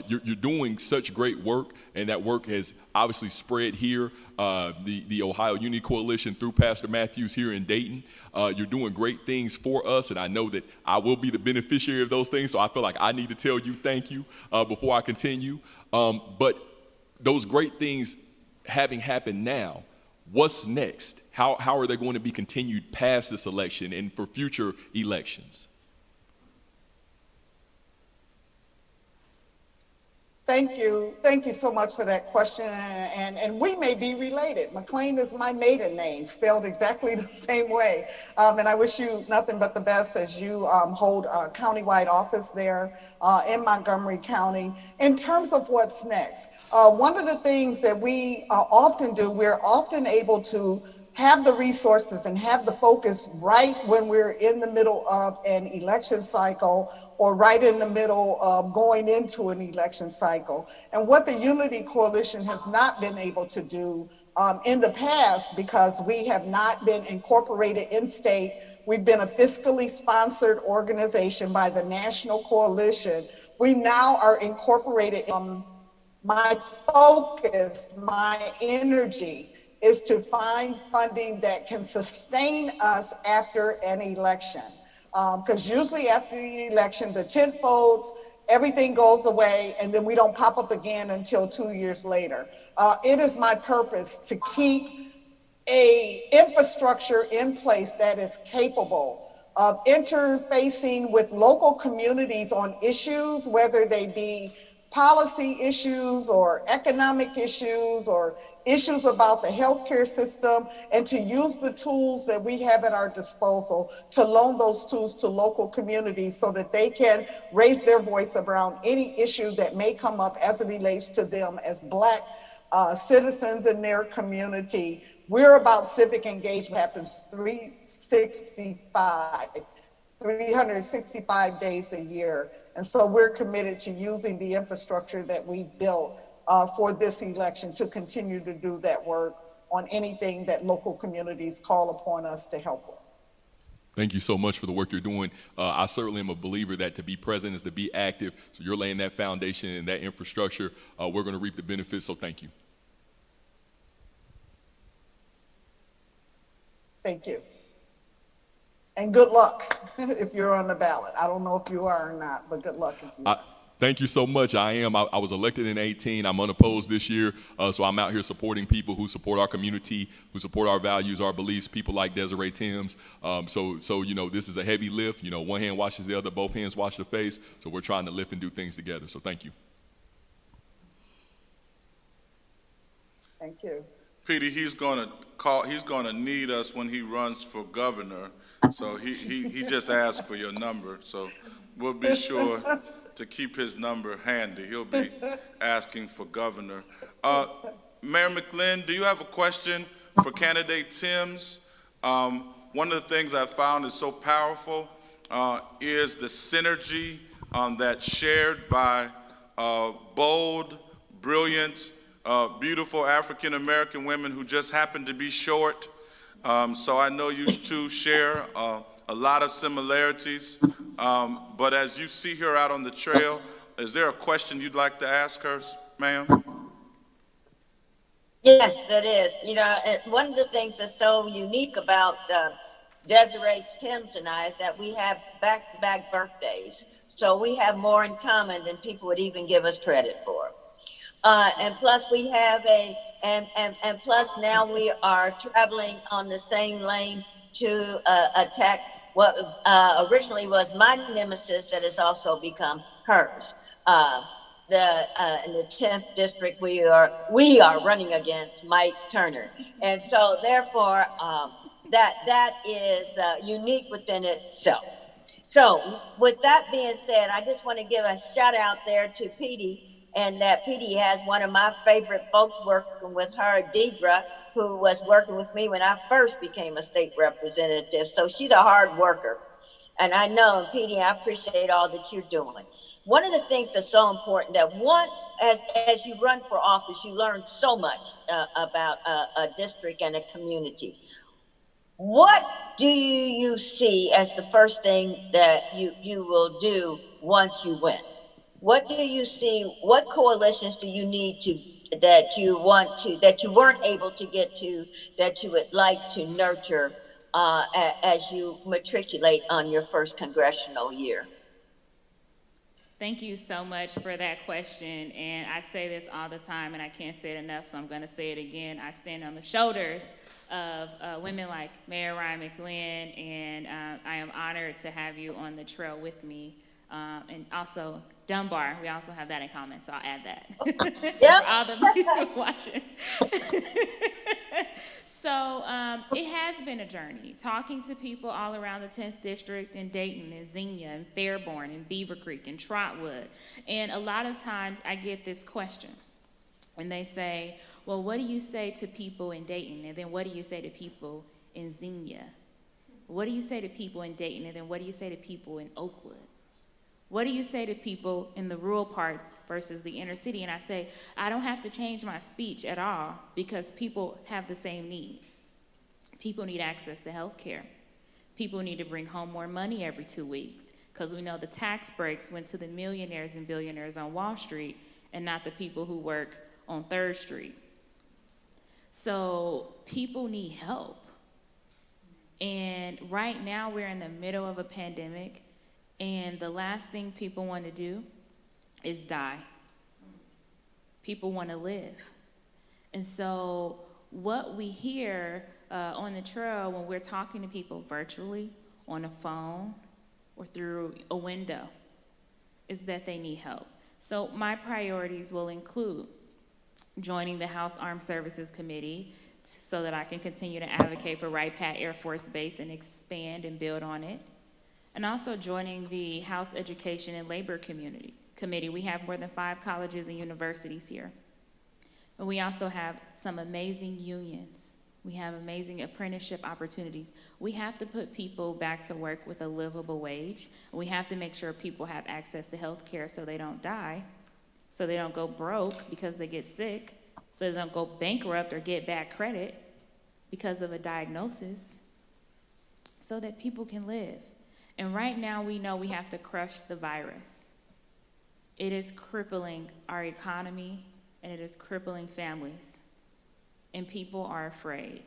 you're doing such great work, and that work has obviously spread here, the Ohio Unity Coalition through Pastor Matthews here in Dayton. You're doing great things for us, and I know that I will be the beneficiary of those things, so I feel like I need to tell you thank you before I continue. But those great things having happened now, what's next? How are they going to be continued past this election and for future elections? Thank you. Thank you so much for that question. And we may be related. McClain is my maiden name, spelled exactly the same way. And I wish you nothing but the best as you hold a countywide office there in Montgomery County. In terms of what's next, one of the things that we often do, we're often able to have the resources and have the focus right when we're in the middle of an election cycle or right in the middle of going into an election cycle. And what the Unity Coalition has not been able to do in the past, because we have not been incorporated in state, we've been a fiscally sponsored organization by the National Coalition. We now are incorporated. My focus, my energy is to find funding that can sustain us after an election. Because usually after the election, the tent folds, everything goes away, and then we don't pop up again until 2 years later. It is my purpose to keep a infrastructure in place that is capable of interfacing with local communities on issues, whether they be policy issues or economic issues or issues about the healthcare system, and to use the tools that we have at our disposal to loan those tools to local communities so that they can raise their voice around any issue that may come up as it relates to them as Black citizens in their community. We're about civic engagement. Happens 365 days a year. And so we're committed to using the infrastructure that we've built for this election to continue to do that work on anything that local communities call upon us to help with. Thank you so much for the work you're doing. I certainly am a believer that to be present is to be active. So you're laying that foundation and that infrastructure. We're going to reap the benefits, so thank you. Thank you. And good luck if you're on the ballot. I don't know if you are or not, but good luck if you are. Thank you so much. I am. I was elected in 2018. I'm unopposed this year, so I'm out here supporting people who support our community, who support our values, our beliefs, people like Desiree Tims. So you know, this is a heavy lift. You know, one hand washes the other, both hands wash the face. So we're trying to lift and do things together. So thank you. Thank you. Petee, he's gonna need us when he runs for governor. So he just asked for your number. So we'll be sure to keep his number handy. He'll be asking for governor. Mayor McLin, do you have a question for candidate Tims? One of the things I found is so powerful is the synergy that's shared by bold, brilliant, beautiful African-American women who just happen to be short. So I know you two share a lot of similarities. But as you see her out on the trail, is there a question you'd like to ask her, ma'am? Yes, that is. You know, one of the things that's so unique about Desiree Tims and I is that we have back-to-back birthdays. So we have more in common than people would even give us credit for. And plus we have and plus now we are traveling on the same lane to attack what originally was my nemesis that has also become hers. In the 10th district, we are running against Mike Turner, and so therefore that is unique within itself. So with that being said, I just want to give a shout out there to Petee, and that Petee has one of my favorite folks working with her, Deidre, who was working with me when I first became a state representative. So she's a hard worker. And I know, Petee, I appreciate all that you're doing. One of the things that's so important that once, as you run for office, you learn so much about a district and a community. What do you see as the first thing that you will do once you win? What do you see? What coalitions do you need that you weren't able to get to, that you would like to nurture as you matriculate on your first congressional year? Thank you so much for that question. And I say this all the time, and I can't say it enough, so I'm going to say it again. I stand on the shoulders of women like Mayor Rhine McLin, and I am honored to have you on the trail with me. And also Dunbar, we also have that in common, so I'll add that. Yep. For all the people watching. So it has been a journey, talking to people all around the 10th District in Dayton and Xenia and Fairborn and Beaver Creek and Trotwood. And a lot of times I get this question, and they say, well, what do you say to people in Dayton? And then what do you say to people in Xenia? What do you say to people in Dayton? And then what do you say to people in Oakwood? What do you say to people in the rural parts versus the inner city? And I say, I don't have to change my speech at all because people have the same need. People need access to health care. People need to bring home more money every 2 weeks because we know the tax breaks went to the millionaires and billionaires on Wall Street and not the people who work on 3rd Street. So people need help. And right now we're in the middle of a pandemic. And the last thing people want to do is die. People want to live. And so what we hear on the trail when we're talking to people virtually, on a phone, or through a window, is that they need help. So my priorities will include joining the House Armed Services Committee so that I can continue to advocate for Wright Pat Air Force Base and expand and build on it. And also joining the House Education and Labor Committee. We have more than 5 colleges and universities here. And we also have some amazing unions. We have amazing apprenticeship opportunities. We have to put people back to work with a livable wage. We have to make sure people have access to health care so they don't die, so they don't go broke because they get sick, so they don't go bankrupt or get bad credit because of a diagnosis, so that people can live. And right now we know we have to crush the virus. It is crippling our economy and it is crippling families. And people are afraid.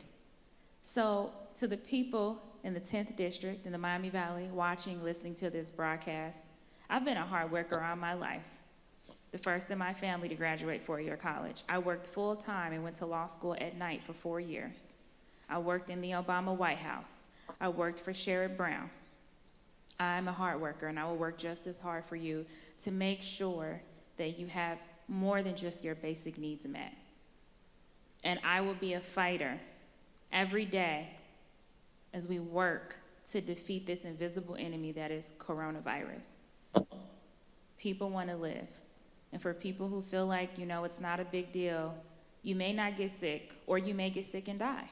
So to the people in the 10th District in the Miami Valley watching, listening to this broadcast, I've been a hard worker all my life. The first in my family to graduate 4-year college. I worked full time and went to law school at night for 4 years. I worked in the Obama White House. I worked for Sherrod Brown. I'm a hard worker, and I will work just as hard for you to make sure that you have more than just your basic needs met. And I will be a fighter every day as we work to defeat this invisible enemy that is coronavirus. People want to live. And for people who feel like, it's not a big deal, you may not get sick, or you may get sick and die.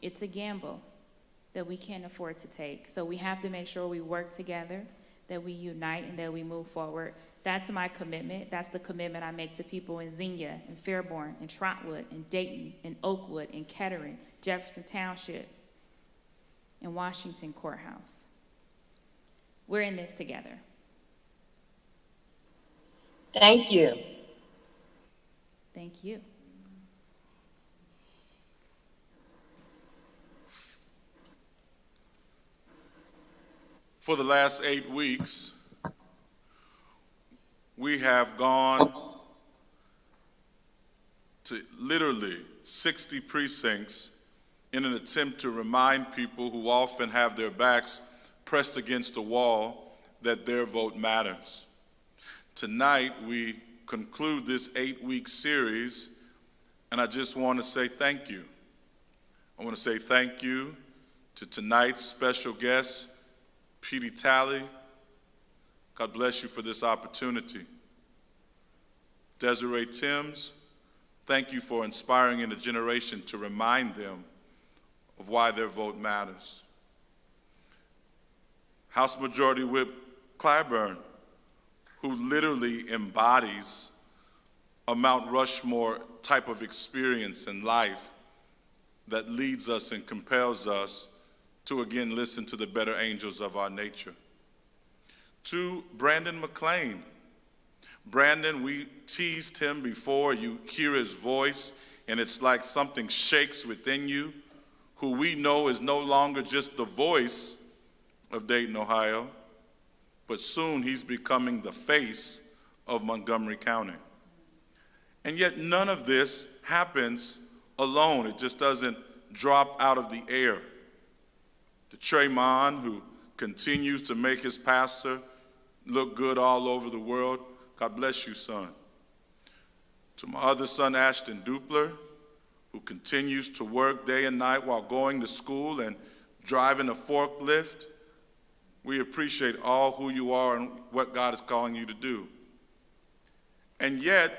It's a gamble that we can't afford to take. So we have to make sure we work together, that we unite, and that we move forward. That's my commitment. That's the commitment I make to people in Xenia, in Fairborn, in Trotwood, in Dayton, in Oakwood, in Kettering, Jefferson Township, in Washington Courthouse. We're in this together. Thank you. Thank you. For the last 8 weeks, we have gone to literally 60 precincts in an attempt to remind people who often have their backs pressed against the wall that their vote matters. Tonight, we conclude this 8-week series, and I just want to say thank you. I want to say thank you to tonight's special guest, Petee Talley. God bless you for this opportunity. Desiree Tims, thank you for inspiring in a generation to remind them of why their vote matters. House Majority Whip Clyburn, who literally embodies a Mount Rushmore type of experience in life that leads us and compels us to again listen to the better angels of our nature. To Brandon McClain. Brandon, we teased him before. You hear his voice, and it's like something shakes within you, who we know is no longer just the voice of Dayton, Ohio, but soon he's becoming the face of Montgomery County. And yet none of this happens alone. It just doesn't drop out of the air. To Tremont, who continues to make his pastor look good all over the world, God bless you, son. To my other son, Ashton Dupler, who continues to work day and night while going to school and driving a forklift, we appreciate all who you are and what God is calling you to do. And yet,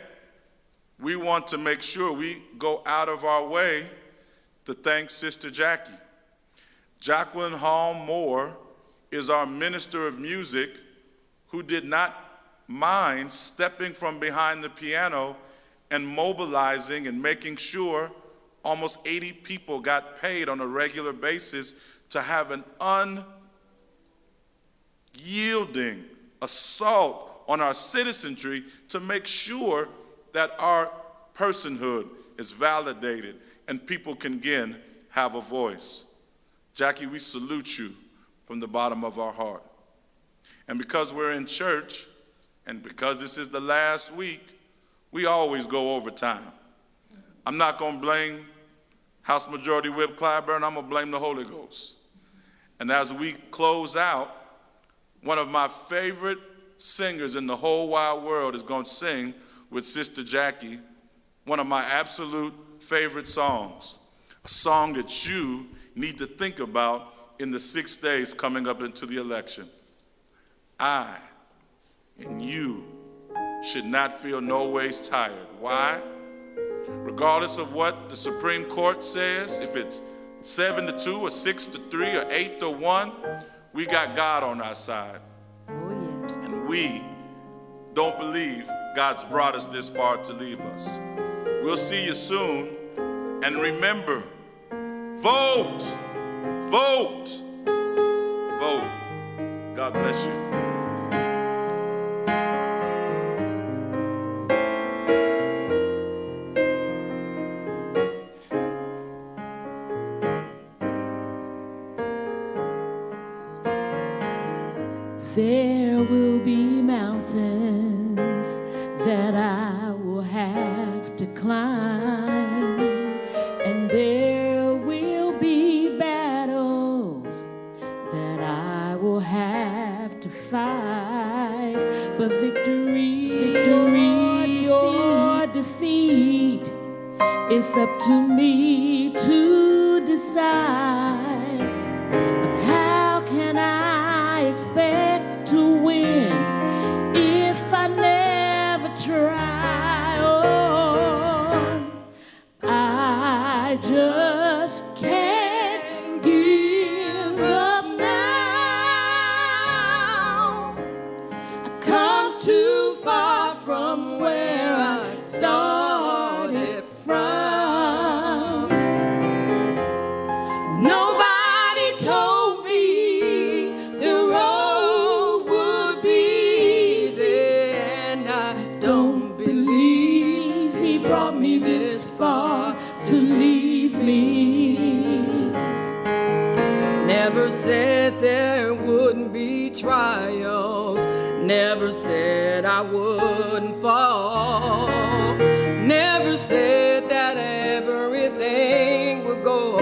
we want to make sure we go out of our way to thank Sister Jackie. Jacqueline Hall Moore is our minister of music who did not mind stepping from behind the piano and mobilizing and making sure almost 80 people got paid on a regular basis to have an unyielding assault on our citizenry to make sure that our personhood is validated and people can again have a voice. Jackie, we salute you from the bottom of our heart. And because we're in church, and because this is the last week, we always go over time. I'm not going to blame House Majority Whip Clyburn, I'm going to blame the Holy Ghost. And as we close out, one of my favorite singers in the whole wide world is going to sing with Sister Jackie, one of my absolute favorite songs, a song that you need to think about in the 6 days coming up into the election. I and you should not feel no ways tired. Why? Regardless of what the Supreme Court says, if it's 7-2 or 6-3 or 8-1, we got God on our side. Oh, yes. And we don't believe God's brought us this far to leave us. We'll see you soon. And remember, vote, vote, vote. God bless you. There will be mountains that I will have to climb, and there will be battles that I will have to fight. But victory or defeat, it's up to me to decide. But how can I expect to win if I never try? Oh, I just can't give up now. I come too far from where I started from. Nobody told me the road would be easy, and I don't believe he brought me this far to leave me. Never said there wouldn't be trials. Never said I wouldn't fall. Never said that everything would go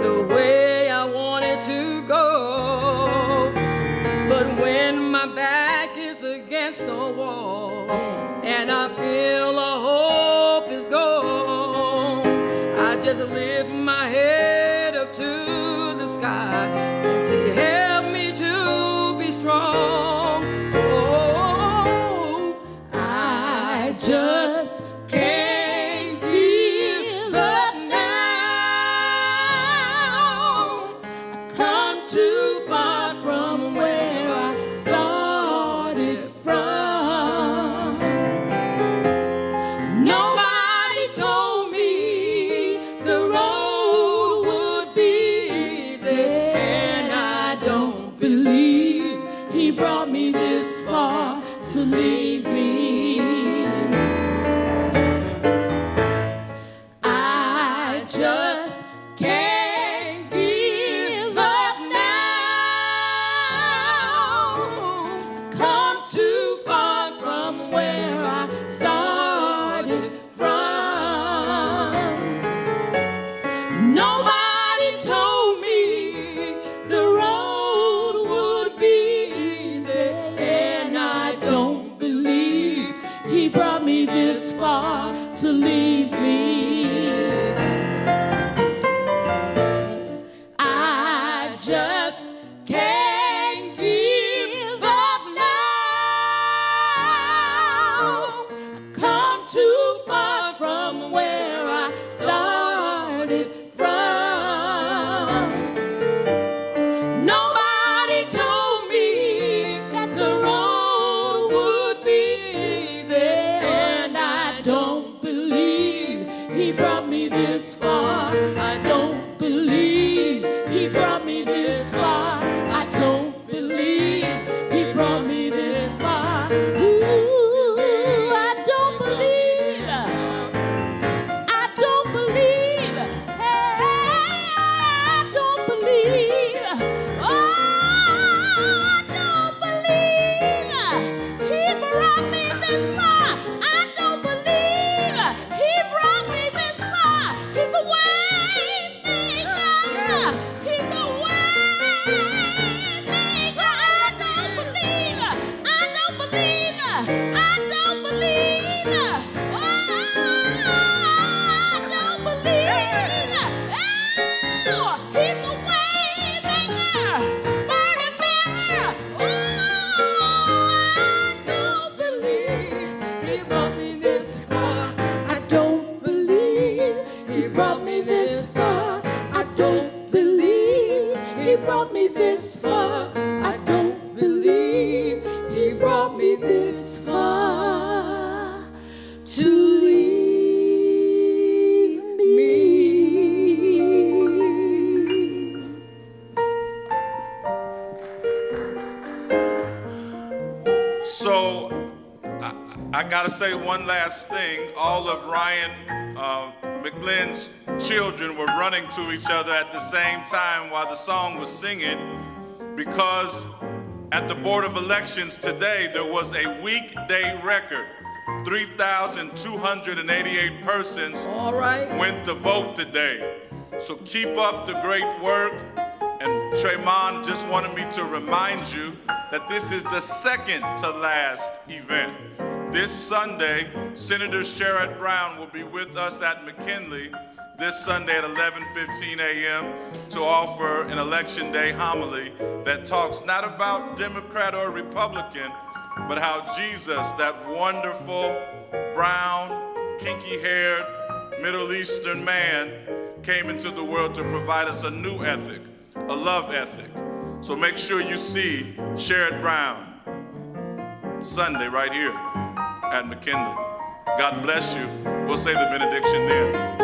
the way I wanted to go. But when my back is against the wall and I feel all hope is gone, I just lift my head up to the sky and say, help me to be strong. Oh, I just can't give up now. I come too far from where I started from. Nobody told me the road would be easy, and I don't believe he brought me this far to leave me. I just can't give up now. this far to leave me. I just can't give up now. Come too far from where I started from. Nobody told me that the road would be easy, and I don't believe he brought me this far. I don't believe he brought me this far. I don't believe he brought me this far. Ooh, I don't believe. I don't believe. Hey, I don't believe. Oh, I don't believe he brought me this far. I don't believe he brought me this far. He's a way maker. He's a way maker. I don't believe. I don't believe. I don't believe. Oh, I don't believe. Oh, he's a way maker. Burning maker. Oh, I don't believe he brought me this far. I don't believe he brought me this far. I don't believe he brought me this far. I don't believe he brought me this far to leave me. So I gotta say one last thing. All of Ryan McLin's children were running to each other at the same time while the song was singing, because at the Board of Elections today, there was a weekday record. 3,288 persons went to vote today. So keep up the great work. And Tremont just wanted me to remind you that this is the second to last event. This Sunday, Senator Sherrod Brown will be with us at McKinley this Sunday at 11:15 a.m. to offer an Election Day homily that talks not about Democrat or Republican, but how Jesus, that wonderful, brown, kinky-haired, Middle Eastern man, came into the world to provide us a new ethic, a love ethic. So make sure you see Sherrod Brown Sunday right here at McKinley. God bless you. We'll say the benediction then.